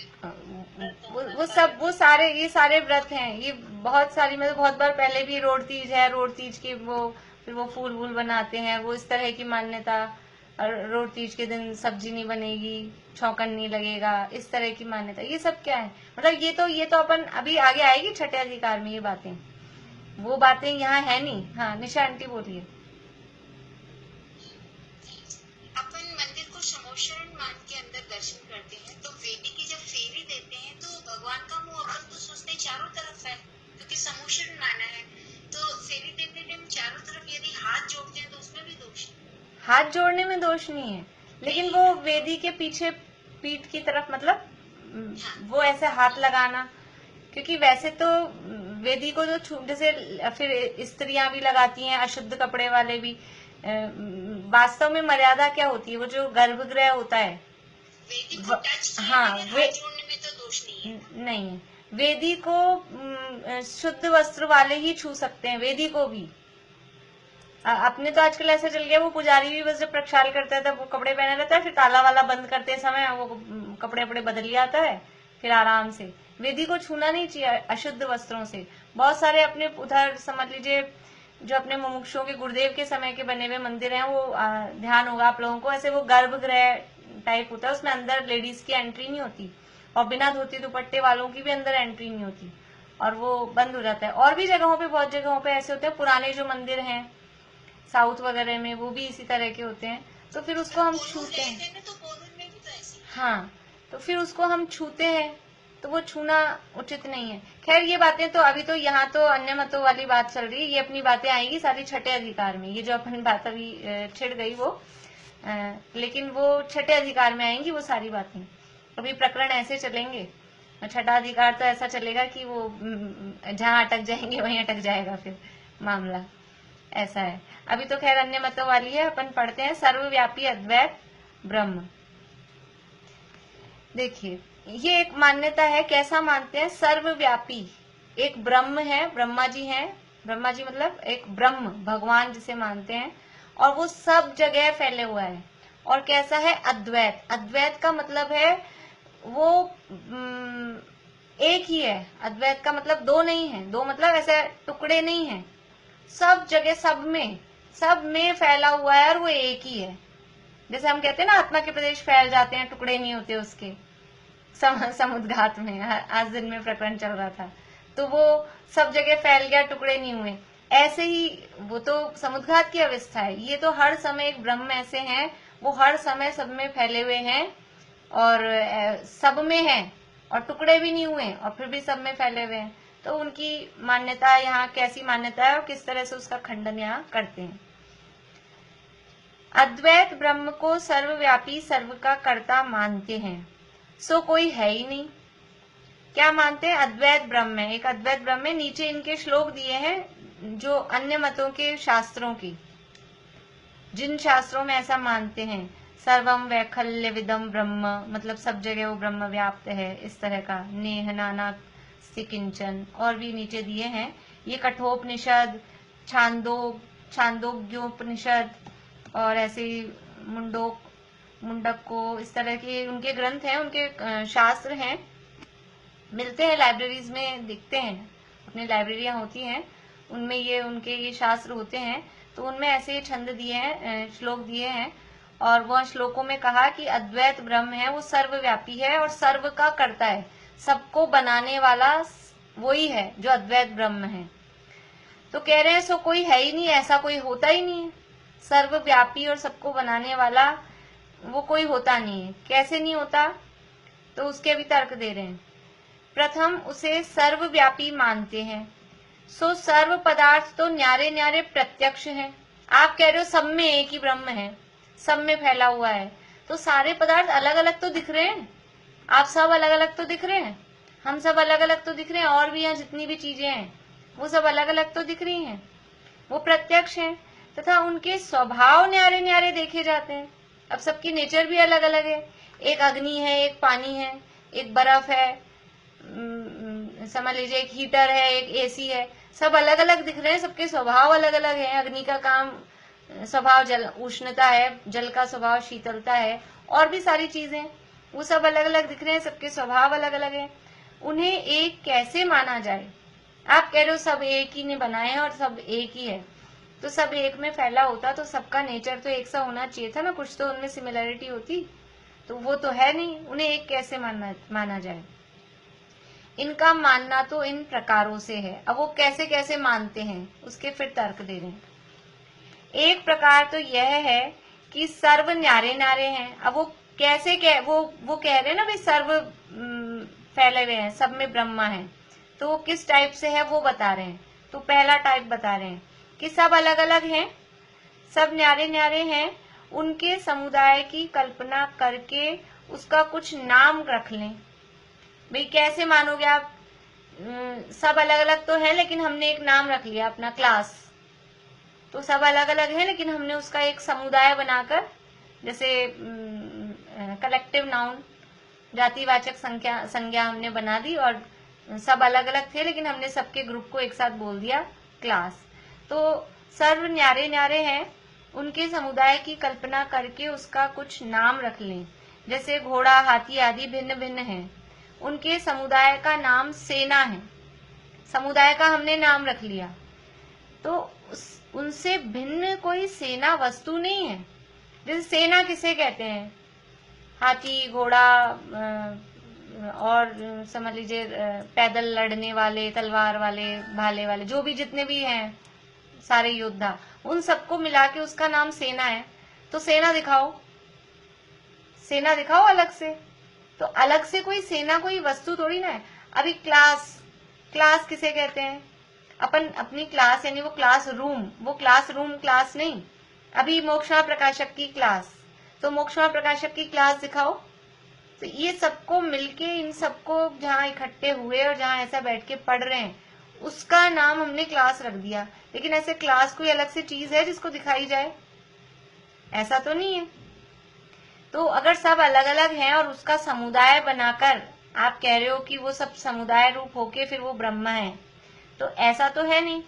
वो सारे ये सारे व्रत हैं। ये बहुत सारी, मतलब बहुत बार पहले भी रोड तीज है, रोड तीज की वो फिर वो फूल वूल बनाते हैं, वो इस तरह की मान्यता। और रोड तीज के दिन सब्जी नहीं बनेगी, छौंकन नहीं लगेगा, इस तरह की मान्यता। ये सब क्या है? मतलब ये तो अपन अभी आगे आएगी छठे अधिकार में ये बातें, वो बातें यहाँ है नहीं। हाँ निशा आंटी बोलिए। अपन मंदिर को समोशरण मान के अंदर दर्शन करते हैं, तो वेदी की जब फेरी देते हैं तो भगवान का मुंह अपन तो सोचते चारों तरफ है, क्योंकि समोशरण माना है। तो फेरी देते टाइम चारों तरफ यदि हाथ जोड़ते हैं तो उसमें भी दोष है? हाथ जोड़ने में दोष नहीं है, लेकिन वो वेदी के पीछे पीठ की तरफ, मतलब वो ऐसे हाथ लगाना, क्योंकि वैसे तो वेदी को जो जैसे फिर स्त्रियां भी लगाती हैं, अशुद्ध कपड़े वाले भी। वास्तव में मर्यादा क्या होती है? वो जो गर्भगृह होता है, वेदी को टच हाँ हाथ जोड़ने में तो दोष नहीं है। नहीं है। वेदी को शुद्ध वस्त्र वाले ही छू सकते हैं, वेदी को भी। अपने तो आजकल ऐसा चल गया, वो पुजारी भी बस जब प्रक्षाल करता है तब वो कपड़े पहने रहता है, फिर ताला वाला बंद करते समय वो कपड़े बदल लिया आता है, फिर आराम से। वेदी को छूना नहीं चाहिए अशुद्ध वस्त्रों से। बहुत सारे अपने उधर समझ लीजिए जो अपने मुमुक्षुओं के गुरुदेव के समय के बने हुए मंदिर हैं, वो ध्यान होगा आप लोगों को, ऐसे वो गर्भगृह टाइप होता है, उसमें अंदर लेडीज की एंट्री नहीं होती, और बिना धोती दुपट्टे वालों की भी अंदर एंट्री नहीं होती, और वो बंद हो जाता है। और भी जगहों पे, बहुत जगहों पे ऐसे होते हैं, पुराने जो मंदिर हैं साउथ वगैरह में, वो भी इसी तरह के होते हैं। तो फिर उसको हम छूते हैं, हाँ, तो फिर उसको हम छूते हैं, तो वो छूना उचित नहीं है। खैर ये बातें तो अभी तो यहाँ तो अन्य मतों वाली बात चल रही है, ये अपनी बातें आएंगी सारी छठे अधिकार में। ये जो अपन बात अभी छिड़ गई वो लेकिन वो छठे अधिकार में आएंगी वो सारी बातें। अभी प्रकरण ऐसे चलेंगे, छठा अधिकार तो ऐसा चलेगा कि वो जहाँ अटक जाएंगे वहीं अटक जाएगा फिर मामला, ऐसा है। अभी तो खैर अन्य मतों वाली है, अपन पढ़ते हैं सर्वव्यापी अद्वैत ब्रह्म। देखिए ये एक मान्यता है, कैसा मानते हैं, सर्वव्यापी एक ब्रह्म है, ब्रह्मा जी हैं, ब्रह्मा जी मतलब एक ब्रह्म भगवान जिसे मानते हैं, और वो सब जगह फैले हुआ है। और कैसा है, अद्वैत, अद्वैत का मतलब है वो एक ही है। अद्वैत का मतलब दो नहीं है, दो मतलब ऐसे टुकड़े नहीं है, सब जगह सब में फैला हुआ है और वो एक ही है। जैसे हम कहते हैं ना आत्मा के प्रदेश फैल जाते हैं, टुकड़े नहीं होते उसके। समुद्घात में आज दिन में प्रकरण चल रहा था, तो वो सब जगह फैल गया, टुकड़े नहीं हुए। ऐसे ही वो तो समुद्घात की अवस्था है, ये तो हर समय एक ब्रह्म ऐसे हैं, वो हर समय सब में फैले हुए हैं और सब में हैं और टुकड़े भी नहीं हुए और फिर भी सब में फैले हुए हैं। तो उनकी मान्यता यहाँ कैसी मान्यता है और किस तरह से उसका खंडन यहाँ करते हैं। अद्वैत ब्रह्म को सर्वव्यापी, सर्व का कर्ता मानते हैं, सो कोई है ही नहीं। क्या मानते हैं, अद्वैत ब्रह्म है, एक अद्वैत ब्रह्म है। नीचे इनके श्लोक दिए हैं जो अन्य मतों के शास्त्रों की, जिन शास्त्रों में ऐसा मानते हैं। सर्वम वैखल्य विदम ब्रह्म, मतलब सब जगह वो ब्रह्म व्याप्त है, इस तरह का। नेह नाना किंचन, और भी नीचे दिए हैं। ये कठोपनिषद, छांदोग्योपनिषद और ऐसे मुंडक को, इस तरह के उनके ग्रंथ हैं, उनके शास्त्र हैं, मिलते हैं लाइब्रेरीज में, दिखते हैं, अपनी लाइब्रेरियां होती हैं उनमें ये उनके ये शास्त्र होते हैं। तो उनमें ऐसे छंद दिए हैं, श्लोक दिए हैं, और वह श्लोकों में कहा कि अद्वैत ब्रह्म है, वो सर्वव्यापी है और सर्व का कर्ता है, सबको बनाने वाला वही है जो अद्वैत ब्रह्म है। तो कह रहे हैं सो कोई है ही नहीं, ऐसा कोई होता ही नहीं है, सर्वव्यापी और सबको बनाने वाला वो कोई होता नहीं है। कैसे नहीं होता, तो उसके भी तर्क दे रहे हैं। प्रथम उसे सर्वव्यापी मानते हैं, सो सर्व पदार्थ तो न्यारे न्यारे प्रत्यक्ष हैं। आप कह रहे हो सब में एक ही ब्रह्म है, सब में फैला हुआ है, तो सारे पदार्थ अलग अलग तो दिख रहे हैं, आप सब अलग अलग तो दिख रहे हैं, हम सब अलग अलग तो दिख रहे हैं, और भी यहाँ जितनी भी चीजें हैं वो सब अलग अलग तो दिख रही हैं, वो प्रत्यक्ष हैं, तथा उनके स्वभाव न्यारे न्यारे देखे जाते हैं। अब सबकी नेचर भी अलग अलग है, एक अग्नि है, एक पानी है, एक बर्फ है, समझ लीजिए एक हीटर है, एक एसी है, सब अलग अलग दिख रहे हैं, सबके स्वभाव अलग अलग है। अग्नि का काम स्वभाव जल उष्णता है, जल का स्वभाव शीतलता है, और भी सारी चीजें, वो सब अलग अलग दिख रहे हैं, सबके स्वभाव अलग अलग है। उन्हें एक कैसे माना जाए? आप कह रहे हो सब एक ही ने बनाए हैं और सब एक ही है, तो सब एक में फैला होता तो सबका नेचर तो एक सा होना चाहिए था ना, कुछ तो उनमें सिमिलरिटी होती, तो वो तो है नहीं, उन्हें एक कैसे माना जाए? इनका मानना तो इन प्रकारों से है। अब वो कैसे कैसे मानते हैं उसके फिर तर्क दे रहे हैं। एक प्रकार तो यह है कि सर्व न्यारे न्यारे हैं। अब वो कैसे वो कह रहे हैं ना भाई सर्व फैले हुए हैं, सब में ब्रह्मा है, तो वो किस टाइप से है वो बता रहे हैं। तो पहला टाइप बता रहे हैं कि सब अलग अलग हैं, सब न्यारे न्यारे हैं, उनके समुदाय की कल्पना करके उसका कुछ नाम रख लें। भाई कैसे मानोगे आप? सब अलग अलग तो है लेकिन हमने एक नाम रख लिया अपना क्लास, तो सब अलग अलग है लेकिन हमने उसका एक समुदाय बनाकर, जैसे कलेक्टिव नाउन, जातिवाचक संज्ञा हमने बना दी, और सब अलग अलग थे लेकिन हमने सबके ग्रुप को एक साथ बोल दिया क्लास। तो सर्व न्यारे न्यारे हैं, उनके समुदाय की कल्पना करके उसका कुछ नाम रख लें। जैसे घोड़ा, हाथी आदि भिन्न भिन्न हैं, उनके समुदाय का नाम सेना है, समुदाय का हमने नाम रख लिया, तो उनसे भिन्न कोई सेना वस्तु नहीं है। जैसे सेना किसे कहते हैं? हाथी, घोड़ा और समझ लीजिए पैदल लड़ने वाले, तलवार वाले, भाले वाले, जो भी जितने भी हैं सारे योद्धा, उन सबको मिला के उसका नाम सेना है। तो सेना दिखाओ, सेना दिखाओ अलग से। तो अलग से कोई सेना कोई वस्तु थोड़ी ना है। अभी क्लास, क्लास किसे कहते हैं? अपन अपनी क्लास यानी वो क्लास रूम, वो क्लास रूम क्लास नहीं। अभी मोक्षमा प्रकाशक की क्लास, तो मोक्षमा प्रकाशक की क्लास दिखाओ। तो ये सबको मिलके, इन सबको जहाँ इकट्ठे हुए और जहाँ ऐसा बैठ के पढ़ रहे हैं, उसका नाम हमने क्लास रख दिया। लेकिन ऐसे क्लास कोई अलग से चीज है जिसको दिखाई जाए? ऐसा तो नहीं है। तो अगर सब अलग अलग हैं और उसका समुदाय बनाकर आप कह रहे हो कि वो सब समुदाय रूप होके फिर वो ब्रह्म है, तो ऐसा तो है नहीं।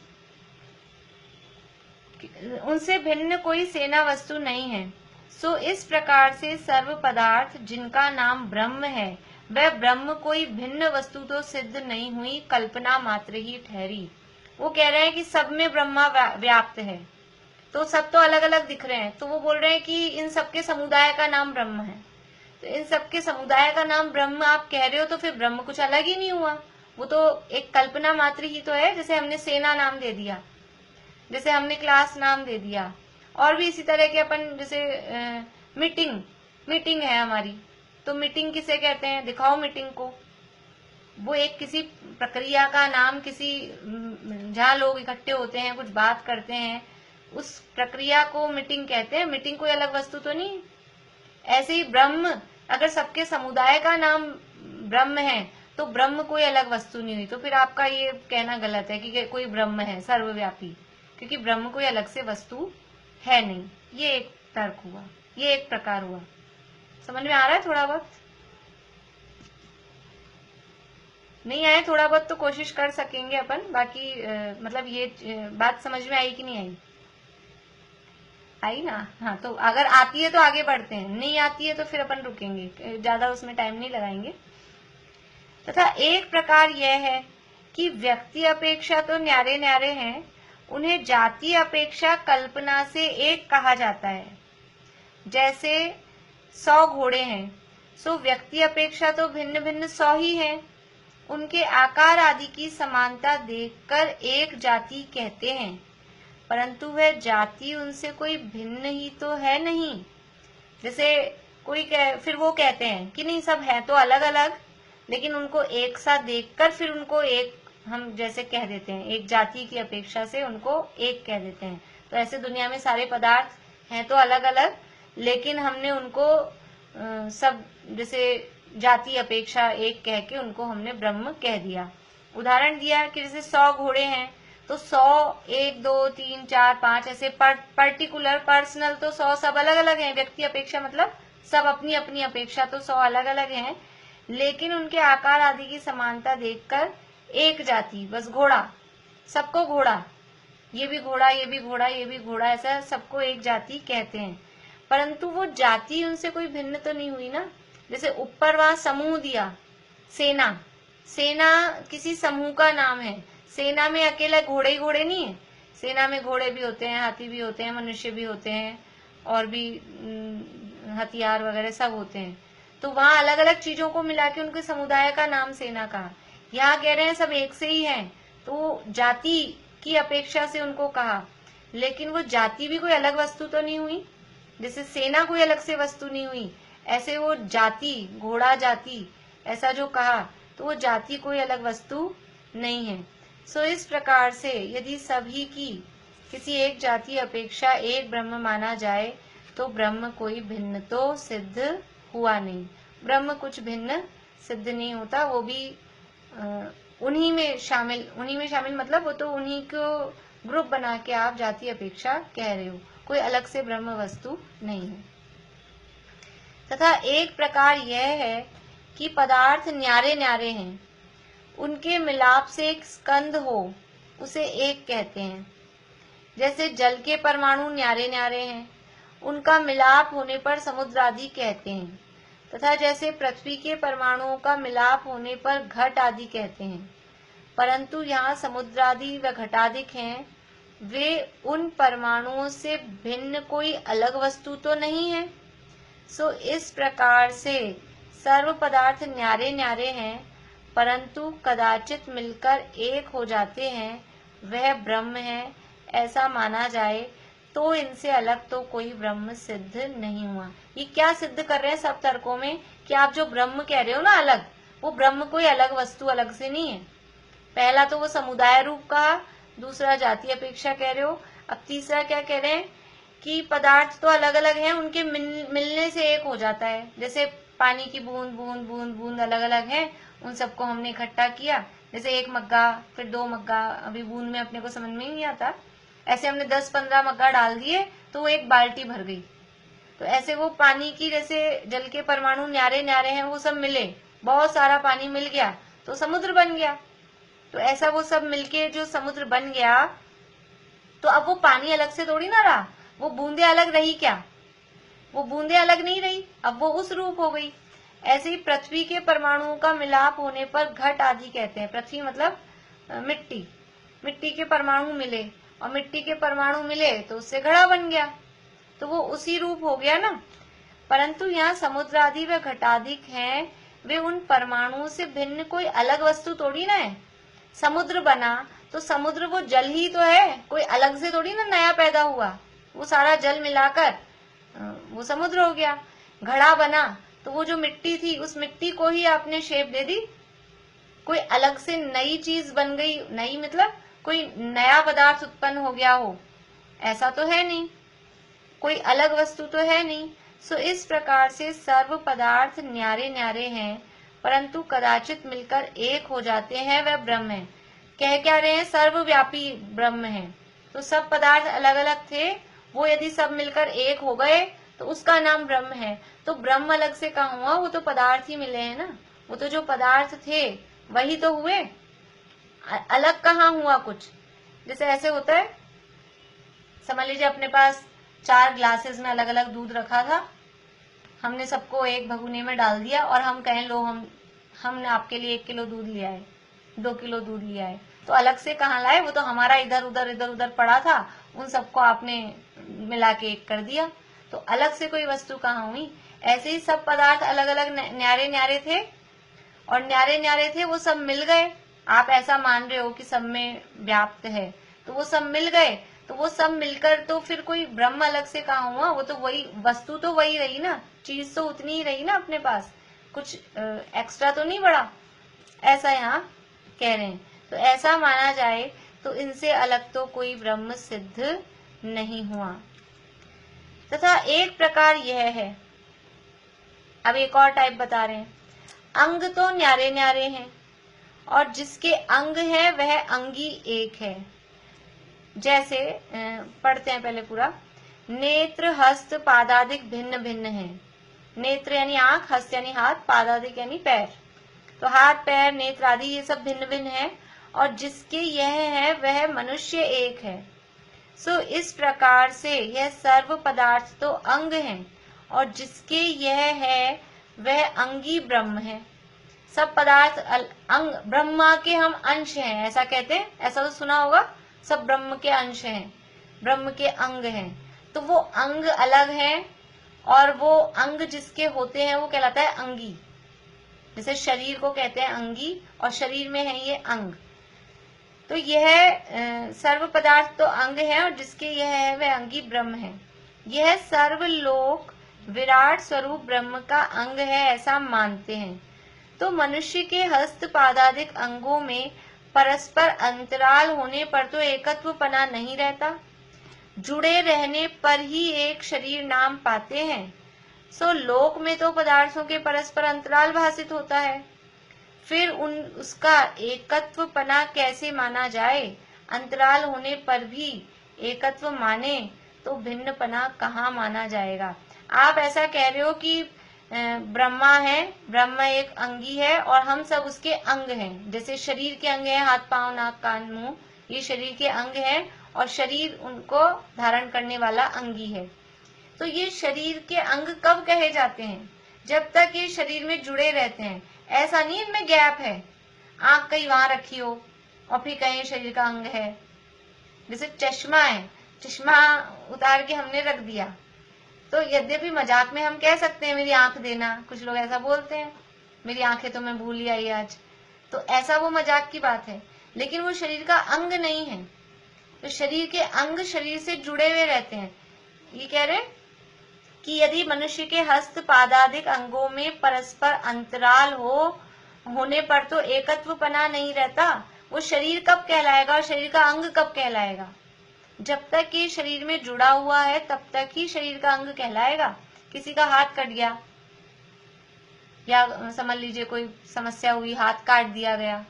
उनसे भिन्न कोई सेना वस्तु नहीं है। सो इस प्रकार से सर्व पदार्थ जिनका नाम ब्रह्म है, वह ब्रह्म कोई भिन्न वस्तु तो सिद्ध नहीं हुई, कल्पना मात्र ही ठहरी। वो कह रहे हैं कि सब में ब्रह्मा व्याप्त है, तो सब तो अलग अलग दिख रहे हैं। तो वो बोल रहे हैं कि इन सबके समुदाय का नाम ब्रह्म है। तो इन सबके समुदाय का नाम ब्रह्म आप कह रहे हो, तो फिर ब्रह्म कुछ अलग ही नहीं हुआ, वो तो एक कल्पना मात्र ही तो है। जैसे हमने सेना नाम दे दिया, जैसे हमने क्लास नाम दे दिया, और भी इसी तरह के अपन जैसे मीटिंग, मीटिंग है हमारी, तो मीटिंग किसे कहते हैं? दिखाओ मीटिंग को। वो एक किसी प्रक्रिया का नाम, किसी जहाँ लोग इकट्ठे होते हैं, कुछ बात करते हैं, उस प्रक्रिया को मीटिंग कहते हैं। मीटिंग कोई अलग वस्तु तो नहीं। ऐसे ही ब्रह्म, अगर सबके समुदाय का नाम ब्रह्म है, तो ब्रह्म कोई अलग वस्तु नहीं हुई। तो फिर आपका ये कहना गलत है कि कोई ब्रह्म है सर्वव्यापी, क्योंकि ब्रह्म कोई अलग से वस्तु है नहीं। ये एक तर्क हुआ, ये एक प्रकार हुआ। समझ में आ रहा है? थोड़ा बहुत नहीं आए, थोड़ा बहुत तो कोशिश कर सकेंगे अपन। बाकी मतलब ये बात समझ में आई कि नहीं आई? आई ना? हाँ, तो अगर आती है तो आगे बढ़ते हैं, नहीं आती है तो फिर अपन रुकेंगे, ज्यादा उसमें टाइम नहीं लगाएंगे। तथा एक प्रकार यह है कि व्यक्ति अपेक्षा तो न्यारे न्यारे हैं, उन्हें जाति अपेक्षा कल्पना से एक कहा जाता है। जैसे 100 घोड़े हैं, सो व्यक्ति अपेक्षा तो भिन्न भिन्न 100 ही हैं। उनके आकार आदि की समानता देखकर एक जाति कहते हैं, परंतु वह जाति उनसे कोई भिन्न ही तो है नहीं। जैसे फिर वो कहते हैं कि नहीं, सब है तो अलग अलग, लेकिन उनको एक साथ देखकर फिर उनको एक हम जैसे कह देते हैं, एक जाति की अपेक्षा से उनको एक कह देते हैं। तो ऐसे दुनिया में सारे पदार्थ हैं तो अलग अलग, लेकिन हमने उनको सब जैसे जाति अपेक्षा एक कह के उनको हमने ब्रह्म कह दिया। उदाहरण दिया कि जैसे 100 घोड़े हैं, तो 100, 1, 2, 3, 4, 5 ऐसे पर्टिकुलर पर्सनल तो 100 सब अलग अलग हैं। व्यक्ति अपेक्षा मतलब सब अपनी अपनी अपेक्षा तो 100 अलग अलग हैं, लेकिन उनके आकार आदि की समानता देखकर एक जाति, बस घोड़ा, सबको घोड़ा, ये भी घोड़ा, ये भी घोड़ा, ये भी घोड़ा, ऐसा सबको एक जाति कहते हैं। परंतु वो जाति उनसे कोई भिन्न तो नहीं हुई ना। जैसे ऊपर वहां समूह दिया, सेना, सेना किसी समूह का नाम है। सेना में अकेले घोड़े ही घोड़े नहीं है, सेना में घोड़े भी होते हैं, हाथी भी होते हैं, मनुष्य भी होते हैं, और भी हथियार वगैरह सब होते हैं। तो वहां अलग अलग चीजों को मिला के उनके समुदाय का नाम सेना कहा। यहाँ कह रहे हैं सब एक से ही हैं, तो जाति की अपेक्षा से उनको कहा, लेकिन वो जाति भी कोई अलग वस्तु तो नहीं हुई। जैसे सेना कोई अलग से वस्तु नहीं हुई, ऐसे वो जाति, घोड़ा जाति ऐसा जो कहा, तो वो जाति कोई अलग वस्तु नहीं है। सो इस प्रकार से यदि सभी की किसी एक जाति अपेक्षा एक ब्रह्म माना जाए, तो ब्रह्म कोई भिन्न तो सिद्ध हुआ नहीं। ब्रह्म कुछ भिन्न सिद्ध नहीं होता, वो भी उन्हीं में शामिल मतलब वो तो उन्हीं को ग्रुप बना के आप जाति अपेक्षा कह रहे हो, कोई अलग से ब्रह्म वस्तु नहीं है। तथा एक प्रकार यह है कि पदार्थ न्यारे न्यारे हैं, उनके मिलाप से एक स्कंद हो, उसे एक कहते हैं। जैसे जल के परमाणु न्यारे न्यारे हैं, उनका मिलाप होने पर समुद्र आदि कहते हैं। तथा जैसे पृथ्वी के परमाणुओं का मिलाप होने पर घट आदि कहते हैं। परंतु यहाँ समुद्र आदि व घटादिक हैं, वे उन परमाणुओं से भिन्न कोई अलग वस्तु तो नहीं है। सो इस प्रकार से सर्व पदार्थ न्यारे न्यारे हैं, परंतु कदाचित मिलकर एक हो जाते हैं, वह ब्रह्म है, ऐसा माना जाए तो इनसे अलग तो कोई ब्रह्म सिद्ध नहीं हुआ। ये क्या सिद्ध कर रहे हैं सब तर्कों में कि आप जो ब्रह्म कह रहे हो ना अलग, वो ब्रह्म कोई अलग वस्तु अलग से नहीं है। पहला तो वो समुदाय रूप कहा, दूसरा जाति अपेक्षा कह रहे हो, अब तीसरा क्या कह रहे हैं कि पदार्थ तो अलग अलग हैं, उनके मिलने से एक हो जाता है। जैसे पानी की बूंद बूंद बूंद बूंद अलग अलग हैं, उन सबको हमने इकट्ठा किया, जैसे एक मग्गा फिर 2 मग्गा, अभी बूंद में अपने को समझ में ही नहीं आता, ऐसे हमने 10-15 मग्गा डाल दिए तो वो एक बाल्टी भर गई। तो ऐसे वो पानी की जैसे जल के परमाणु न्यारे न्यारे हैं, वो सब मिले, बहुत सारा पानी मिल गया तो समुद्र बन गया। तो ऐसा वो सब मिलके जो समुद्र बन गया, तो अब वो पानी अलग से थोड़ी ना रहा, वो बूंदे अलग रही क्या? वो बूंदे अलग नहीं रही, अब वो उस रूप हो गई। ऐसे ही पृथ्वी के परमाणुओं का मिलाप होने पर घट आदि कहते हैं। पृथ्वी मतलब मिट्टी, मिट्टी के परमाणु मिले और मिट्टी के परमाणु मिले तो उससे घड़ा बन गया, तो वो उसी रूप हो गया ना। परंतु यहाँ समुद्र आदि व घटादिक हैं, वे उन परमाणुओं से भिन्न कोई अलग वस्तु थोड़ी ना है। समुद्र बना तो समुद्र वो जल ही तो है, कोई अलग से थोड़ी ना नया पैदा हुआ, वो सारा जल मिलाकर वो समुद्र हो गया। घड़ा बना तो वो जो मिट्टी थी उस मिट्टी को ही आपने शेप दे दी, कोई अलग से नई चीज बन गई, नई मतलब कोई नया पदार्थ उत्पन्न हो गया हो, ऐसा तो है नहीं, कोई अलग वस्तु तो है नहीं। सो इस प्रकार से सर्व पदार्थ न्यारे न्यारे हैं, परंतु कदाचित मिलकर एक हो जाते हैं, वह ब्रह्म है। कह क्या रहे हैं? सर्वव्यापी ब्रह्म है। तो सब पदार्थ अलग अलग थे, वो यदि सब मिलकर एक हो गए तो उसका नाम ब्रह्म है। तो ब्रह्म अलग से कहाँ हुआ? वो तो पदार्थ ही मिले हैं ना, वो तो जो पदार्थ थे वही तो हुए, अलग कहाँ हुआ कुछ। जैसे ऐसे होता है, समझ लीजिए अपने पास 4 ग्लासेस में अलग अलग दूध रखा था, हमने सबको एक भगोने में डाल दिया और हम कहें लो हमने आपके लिए 1 किलो दूध लिया है, 2 किलो दूध लिया है, तो अलग से कहाँ लाए? वो तो हमारा इधर उधर पड़ा था, उन सबको आपने मिला के एक कर दिया, तो अलग से कोई वस्तु कहाँ हुई। ऐसे ही सब पदार्थ अलग अलग न्यारे न्यारे थे, और न्यारे न्यारे थे वो सब मिल गए। आप ऐसा मान रहे हो कि सब में व्याप्त है, तो वो सब मिल गए, तो वो सब मिलकर तो फिर कोई ब्रह्म अलग से कहाँ हुआ? वो तो वही वस्तु तो वही रही ना, चीज तो उतनी ही रही ना अपने पास, कुछ एक्स्ट्रा तो नहीं बढ़ा, ऐसा यहाँ कह रहे हैं। तो ऐसा माना जाए तो इनसे अलग तो कोई ब्रह्म सिद्ध नहीं हुआ। तथा एक प्रकार यह है, अब एक और टाइप बता रहे हैं, अंग तो न्यारे न्यारे हैं और जिसके अंग है वह अंगी एक है। जैसे पढ़ते हैं पहले पूरा, नेत्र हस्त पादादिक भिन्न भिन्न है। नेत्र यानी आंख, हस्त यानी हाथ, पादादिक यानी पैर, तो हाथ पैर नेत्र आदि ये सब भिन्न भिन्न है, और जिसके यह है वह मनुष्य एक है। सो इस प्रकार से यह सर्व पदार्थ तो अंग हैं, और जिसके यह है वह अंगी ब्रह्म है। सब पदार्थ अंग, ब्रह्मा के हम अंश हैं, ऐसा कहते हैं, ऐसा तो सुना होगा, सब ब्रह्म के अंश हैं, ब्रह्म के अंग हैं। तो वो अंग अलग हैं, और वो अंग जिसके होते हैं वो कहलाता है अंगी। जैसे शरीर को कहते हैं अंगी, और शरीर में है ये अंग। तो यह सर्व पदार्थ तो अंग है, और जिसके यह है वह अंगी ब्रह्म है। यह सर्वलोक विराट स्वरूप ब्रह्म का अंग है, ऐसा मानते हैं। तो मनुष्य के हस्त पादादिक अंगों में परस्पर अंतराल होने पर तो एकत्वपना नहीं रहता, जुड़े रहने पर ही एक शरीर नाम पाते हैं। सो लोक में तो पदार्थों के परस्पर अंतराल भाषित होता है, फिर उसका एकत्वपना कैसे माना जाए? अंतराल होने पर भी एकत्व माने तो भिन्नपना कहाँ माना जाएगा? आप ऐसा कह रहे हो कि ब्रह्मा है, ब्रह्मा एक अंगी है और हम सब उसके अंग हैं। जैसे शरीर के अंग हैं, हाथ पांव नाक कान मुंह, ये शरीर के अंग हैं, और शरीर उनको धारण करने वाला अंगी है। तो ये शरीर के अंग कब कहे जाते हैं? जब तक ये शरीर में जुड़े रहते हैं। ऐसा नहीं इनमें गैप है, आंख कहीं वहां रखी हो और फिर कहीं शरीर का अंग है। जैसे चश्मा है, चश्मा उतार के हमने रख दिया तो यद्यपि मजाक में हम कह सकते हैं मेरी आंख देना, कुछ लोग ऐसा बोलते हैं, मेरी आंखें तो मैं भूल ही आई आज, तो ऐसा वो मजाक की बात है, लेकिन वो शरीर का अंग नहीं है। तो शरीर के अंग शरीर से जुड़े हुए रहते हैं। ये कह रहे कि यदि मनुष्य के हस्त पादादिक अंगों में परस्पर अंतराल होने पर तो एकत्वपना नहीं रहता, वो शरीर कब कहलाएगा और शरीर का अंग कब कहलाएगा? जब तक कि शरीर में जुड़ा हुआ है तब तक ही शरीर का अंग कहलाएगा। किसी का हाथ कट गया या समझ लीजिए कोई समस्या हुई, हाथ काट दिया गया,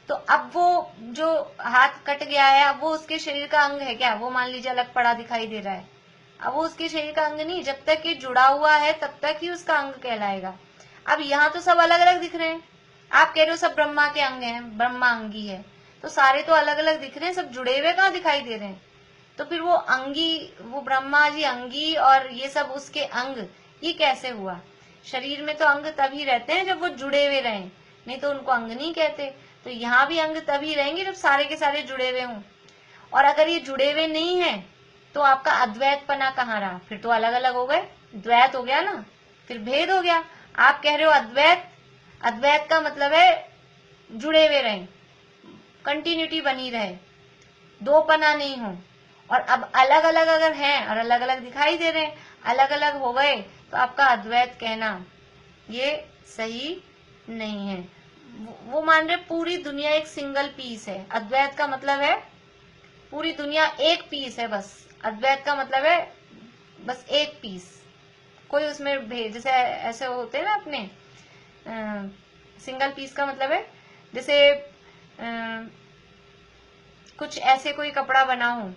तो अब वो जो हाथ कट गया है अब वो उसके शरीर का अंग है क्या? वो मान लीजिए अलग पड़ा दिखाई दे रहा है, अब वो उसके शरीर का अंग नहीं, जब तक ये जुड़ा हुआ है तब तक ही उसका अंग कहलाएगा। अब यहाँ तो सब अलग अलग दिख रहे हैं, आप कह रहे हो सब ब्रह्मा के अंग हैं, ब्रह्मा अंगी है, तो सारे तो अलग अलग दिख रहे हैं, सब जुड़े हुए कहाँ दिखाई दे रहे हैं? तो फिर वो अंगी, वो ब्रह्मा जी अंगी और ये सब उसके अंग, ये कैसे हुआ? शरीर में तो अंग तभी रहते हैं जब वो जुड़े हुए रहें, नहीं तो उनको अंग नहीं कहते। तो यहाँ भी अंग तभी रहेंगे जब सारे के सारे जुड़े हुए हों, और अगर ये जुड़े हुए नहीं है तो आपका अद्वैतपना कहाँ रहा? फिर तो अलग अलग हो गए, द्वैत हो गया ना, फिर भेद हो गया। आप कह रहे हो अद्वैत, अद्वैत का मतलब है जुड़े हुए रहें, कंटिन्यूटी बनी रहे, दो पना नहीं हो। और अब अलग अलग अगर हैं और अलग अलग दिखाई दे रहे हैं, अलग अलग हो गए, तो आपका अद्वैत कहना ये सही नहीं है। वो मान रहे पूरी दुनिया एक सिंगल पीस है, अद्वैत का मतलब है पूरी दुनिया एक पीस है बस, अद्वैत का मतलब है बस एक पीस, कोई उसमें भेद, जैसे ऐसे होते हैं ना अपने सिंगल पीस का मतलब है जैसे कुछ ऐसे कोई कपड़ा बना हो,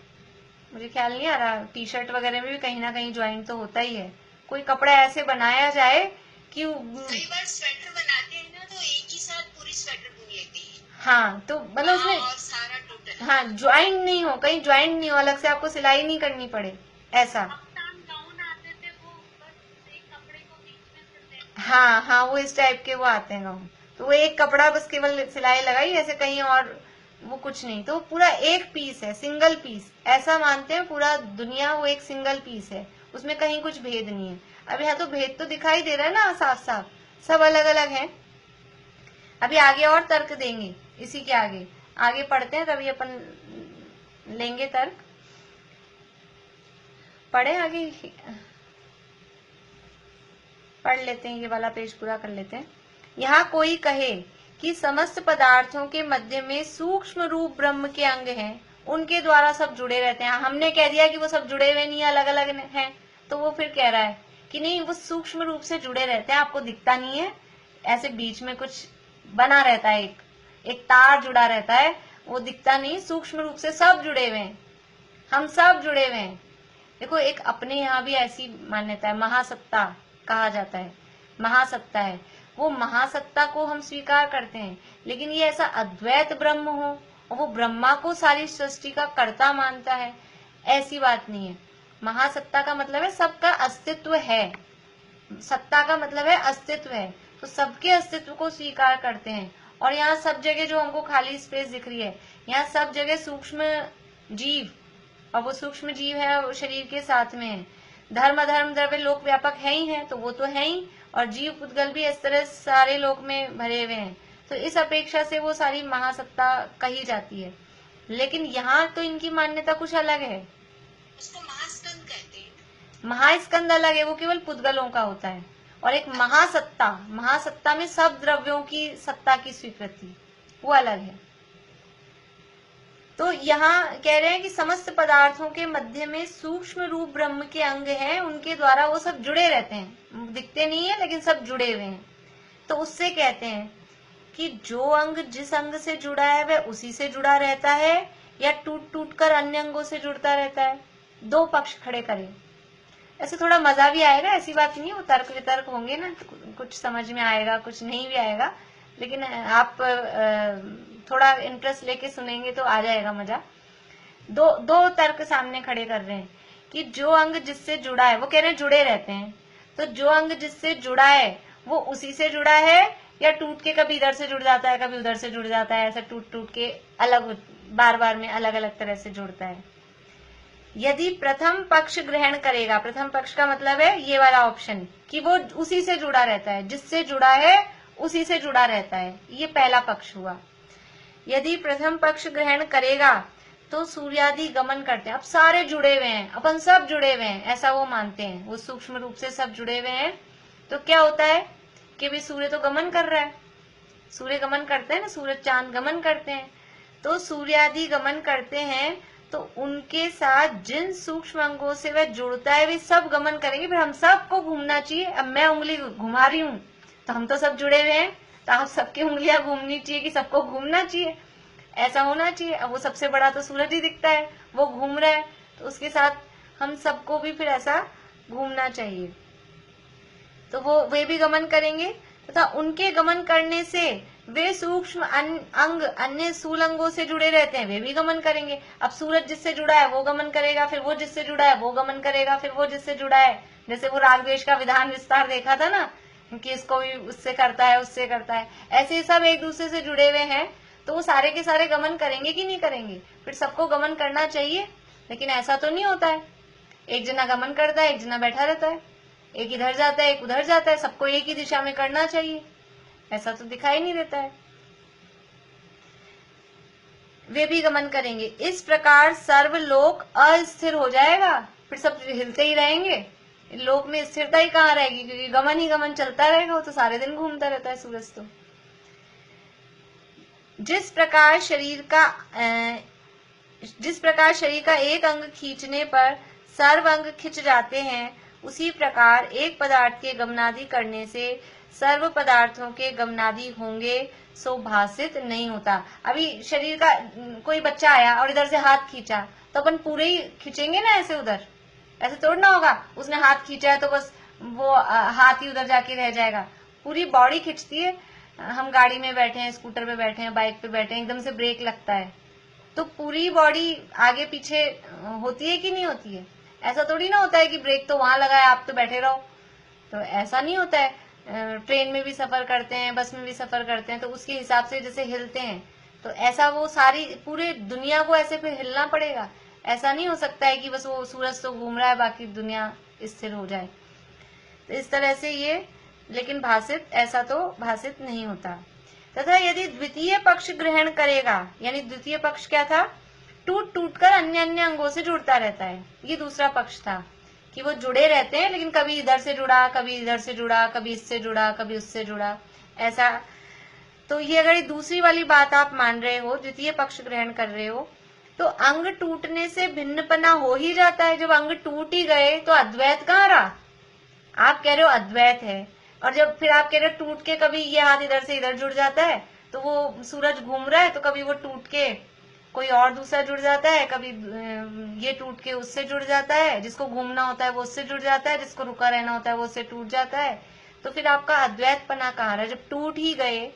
मुझे ख्याल नहीं आ रहा, टी शर्ट वगैरह में भी कहीं ना कहीं ज्वाइंट तो होता ही है, कोई कपड़ा ऐसे बनाया जाए कि कई बार स्वेटर बनाते हैं ना तो एक ही साथ पूरी स्वेटर बुन लेते हैं। हाँ, तो मतलब उसमें और सारा टोटल, हाँ ज्वाइंट नहीं हो, कहीं ज्वाइंट नहीं हो, अलग से आपको सिलाई नहीं करनी पड़े, ऐसा। गाउन आते थे वो बस एक कपड़े को बीच में सिलते थे। हाँ हाँ, वो इस टाइप के वो आते हैं गाउन, तो वो एक कपड़ा बस केवल सिलाई लगाई, ऐसे कहीं और वो कुछ नहीं, तो पूरा एक पीस है, सिंगल पीस, ऐसा मानते हैं पूरा दुनिया वो एक सिंगल पीस है, उसमें कहीं कुछ भेद नहीं है। अब यहाँ तो भेद तो दिखाई दे रहा है ना साफ साफ, सब अलग अलग है। अभी आगे और तर्क देंगे, इसी के आगे आगे पढ़ते हैं, तभी अपन लेंगे तर्क। पढ़े आगे, पढ़ लेते हैं, ये वाला पेज पूरा कर लेते हैं। यहाँ कोई कहे कि समस्त पदार्थों के मध्य में सूक्ष्म रूप ब्रह्म के अंग हैं, उनके द्वारा सब जुड़े रहते हैं। हमने कह दिया कि वो सब जुड़े हुए नहीं, अलग अलग हैं, तो वो फिर कह रहा है कि नहीं वो सूक्ष्म रूप से जुड़े रहते हैं, आपको दिखता नहीं है, ऐसे बीच में कुछ बना रहता है, एक तार जुड़ा रहता है, वो दिखता नहीं, सूक्ष्म रूप से सब जुड़े हुए हैं, हम सब जुड़े हुए हैं। देखो एक अपने यहाँ भी ऐसी मान्यता है, महासत्ता कहा जाता है, महासत्ता है, वो महासत्ता को हम स्वीकार करते हैं, लेकिन ये ऐसा अद्वैत ब्रह्म हो और वो ब्रह्मा को सारी सृष्टि का कर्ता मानता है, ऐसी बात नहीं है। महासत्ता का मतलब है सबका अस्तित्व है, सत्ता का मतलब है अस्तित्व है, तो सबके अस्तित्व को स्वीकार करते हैं। और यहाँ सब जगह जो हमको खाली स्पेस दिख रही है, यहाँ सब जगह सूक्ष्म जीव, और वो सूक्ष्म जीव है वो शरीर के साथ में है। धर्म अधर्म द्रव्य लोक व्यापक है ही है, तो वो तो है ही, और जीव पुद्गल भी इस तरह सारे लोक में भरे हुए हैं, तो इस अपेक्षा से वो सारी महासत्ता कही जाती है। लेकिन यहाँ तो इनकी मान्यता कुछ अलग है, उसको महास्कंद कहते हैं। महास्कंद अलग है, वो केवल पुद्गलों का होता है, और एक महासत्ता, महासत्ता में सब द्रव्यों की सत्ता की स्वीकृति, वो अलग है। तो यहाँ कह रहे हैं कि समस्त पदार्थों के मध्य में सूक्ष्म रूप ब्रह्म के अंग हैं, उनके द्वारा वो सब जुड़े रहते हैं, दिखते नहीं है लेकिन सब जुड़े हुए हैं। तो उससे कहते हैं कि जो अंग जिस अंग से जुड़ा है वह उसी से जुड़ा रहता है, या टूट टूट कर अन्य अंगों से जुड़ता रहता है। दो पक्ष खड़े करें, ऐसे थोड़ा मजा भी आएगा, ऐसी बात नहीं है, वो तर्क वितर्क होंगे ना, कुछ समझ में आएगा कुछ नहीं भी आएगा, लेकिन आप थोड़ा इंटरेस्ट लेके सुनेंगे तो आ जाएगा मजा। दो तर्क सामने खड़े कर रहे हैं कि जो अंग जिससे जुड़ा है, वो कह रहे हैं जुड़े रहते हैं, तो जो अंग जिससे जुड़ा है वो उसी से जुड़ा है, या टूट के कभी इधर से जुड़ जाता है कभी उधर से जुड़ जाता है, ऐसा टूट टूट के अलग बार बार में अलग अलग तरह से जुड़ता है। यदि प्रथम पक्ष ग्रहण करेगा, प्रथम पक्ष का मतलब है ये वाला ऑप्शन कि वो उसी से जुड़ा रहता है, जिससे जुड़ा है उसी से जुड़ा रहता है, ये पहला पक्ष हुआ। यदि प्रथम पक्ष ग्रहण करेगा तो सूर्यादि गमन करते हैं। अब सारे जुड़े हुए हैं, अपन सब जुड़े हुए हैं, ऐसा वो मानते हैं, वो सूक्ष्म रूप से सब जुड़े हुए हैं। तो क्या होता है कि भी सूर्य तो गमन कर रहा है, सूर्य गमन करते हैं ना, सूरज चांद गमन करते हैं, तो सूर्यादि गमन करते हैं, तो उनके साथ जिन सूक्ष्म अंगों से वह जुड़ता है वे सब गमन करेंगे। फिर हम सबको घूमना चाहिए। अब मैं उंगली घुमा रही हूँ तो हम तो सब जुड़े हुए हैं, तो आप सबकी उंगलियां घूमनी चाहिए कि सबको घूमना चाहिए, ऐसा होना चाहिए। अब वो सबसे बड़ा तो सूरज ही दिखता है, वो घूम रहा है, तो उसके साथ हम सबको भी फिर ऐसा घूमना चाहिए, तो वो वे भी गमन करेंगे तथा उनके गमन करने से वे सूक्ष्म अंग अन्य स्थूल अंगों से जुड़े रहते हैं, वे भी गमन करेंगे। अब सूरज जिससे जुड़ा है वो गमन करेगा, फिर वो जिससे जुड़ा है वो गमन करेगा, फिर वो जिससे जुड़ा है। जैसे वो राग द्वेष का विधान विस्तार देखा था ना, कि इसको भी उससे करता है उससे करता है, ऐसे सब एक दूसरे से जुड़े हुए हैं, तो वो सारे के सारे गमन करेंगे कि नहीं करेंगे? फिर सबको गमन करना चाहिए, लेकिन ऐसा तो नहीं होता है। एक जना गमन करता है, एक जना बैठा रहता है, एक इधर जाता है एक उधर जाता है, सबको एक ही दिशा में करना चाहिए, ऐसा तो दिखाई नहीं देता है। वे भी गमन करेंगे। इस प्रकार सर्वलोक अस्थिर हो जाएगा, फिर सब हिलते ही रहेंगे, लोक में स्थिरता ही कहाँ रहेगी, क्योंकि गमन ही गमन चलता रहेगा, वो तो सारे दिन घूमता रहता है सूरज। तो जिस प्रकार शरीर का एक अंग खींचने पर सर्व अंग खिंच जाते हैं, उसी प्रकार एक पदार्थ के गमनादि करने से सर्व पदार्थों के गमनादि होंगे, सो भासित नहीं होता। अभी शरीर का कोई बच्चा आया और इधर से हाथ खींचा, तो अपन पूरे ही खींचेंगे ना ऐसे उधर, ऐसे तोड़ना होगा। उसने हाथ खींचा है तो बस वो हाथ ही उधर जाके रह जाएगा, पूरी बॉडी खींचती है। हम गाड़ी में बैठे हैं, स्कूटर पे बैठे हैं, बाइक पे बैठे हैं, एकदम से ब्रेक लगता है तो पूरी बॉडी आगे पीछे होती है कि नहीं होती है? ऐसा थोड़ी ना होता है कि ब्रेक तो वहां लगा है आप तो बैठे रहो, तो ऐसा नहीं होता है। ट्रेन में भी सफर करते हैं, बस में भी सफर करते हैं, तो उसके हिसाब से जैसे हिलते हैं, तो ऐसा वो सारी पूरे दुनिया को ऐसे फिर हिलना पड़ेगा। ऐसा नहीं हो सकता है कि बस वो सूरज तो घूम रहा है बाकी दुनिया स्थिर हो जाए, तो इस तरह से ये, लेकिन भासित ऐसा तो भासित नहीं होता। तथा यदि द्वितीय पक्ष ग्रहण करेगा, यानी द्वितीय पक्ष क्या था? टूट टूट कर अन्य अन्य अंगों से जुड़ता रहता है, ये दूसरा पक्ष था कि वो जुड़े रहते हैं, लेकिन कभी इधर से जुड़ा, कभी इधर से जुड़ा, कभी इससे जुड़ा, कभी उससे जुड़ा, ऐसा। तो ये अगर दूसरी वाली बात आप मान रहे हो, द्वितीय पक्ष ग्रहण कर रहे हो, तो अंग टूटने से भिन्नपना हो ही जाता है। जब अंग टूट ही गए तो अद्वैत कहाँ रहा? आप कह रहे हो अद्वैत है, और जब फिर आप कह रहे हो टूट के कभी ये हाथ इधर से इधर जुड़ जाता है, तो वो सूरज घूम रहा है तो कभी वो टूट के कोई और दूसरा जुड़ जाता है, कभी ये टूट के उससे जुड़ जाता है, जिसको घूमना होता है वो उससे जुड़ जाता है, जिसको रुका रहना होता है वो उससे टूट जाता है। तो फिर आपका अद्वैत पना कहाँ रहा? जब टूट ही गए,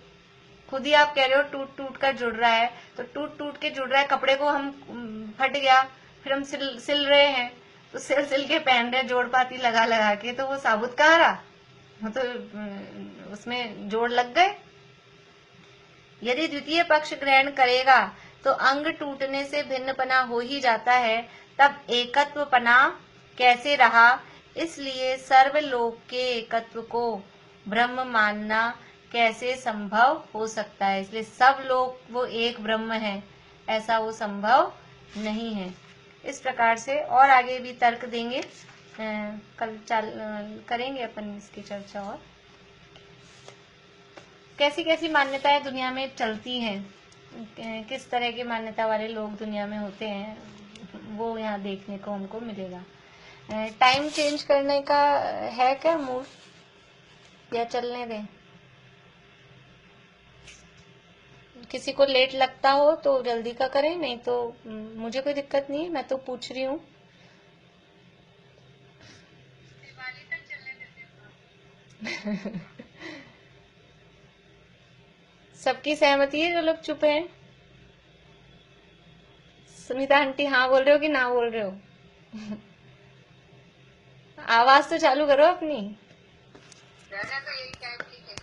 खुद ही आप कह रहे हो टूट टूट कर जुड़ रहा है, तो टूट टूट के जुड़ रहा है। कपड़े को हम फट गया, फिर हम सिल रहे हैं, तो सिल सिल के पहन रहे, जोड़ पाती लगा लगा के, तो वो साबुत कहाँ रहा? वो तो उसमें जोड़ लग गए। यदि द्वितीय पक्ष ग्रहण करेगा तो अंग टूटने से भिन्नपना हो ही जाता है, तब एकत्वपना कैसे रहा? इसलिए सर्वलोक के एकत्व को ब्रह्म मानना कैसे संभव हो सकता है? इसलिए सब लोग वो एक ब्रह्म है, ऐसा वो संभव नहीं है। इस प्रकार से और आगे भी तर्क देंगे, कल करेंगे अपन इसकी चर्चा। और कैसी कैसी मान्यताएं दुनिया में चलती हैं, किस तरह की मान्यता वाले लोग दुनिया में होते हैं, वो यहाँ देखने को हमको मिलेगा। टाइम चेंज करने का है क्या मूड, या चलने दें? किसी को लेट लगता हो तो जल्दी का करें, नहीं तो मुझे कोई दिक्कत नहीं है, मैं तो पूछ रही हूँ। दिवाली तक चलने देते हैं। सबकी सहमति है? जो लोग चुप हैं, सुनीता आंटी हाँ बोल रहे हो कि ना बोल रहे हो? आवाज तो चालू करो अपनी। रहने तो यही टाइम ठीक है।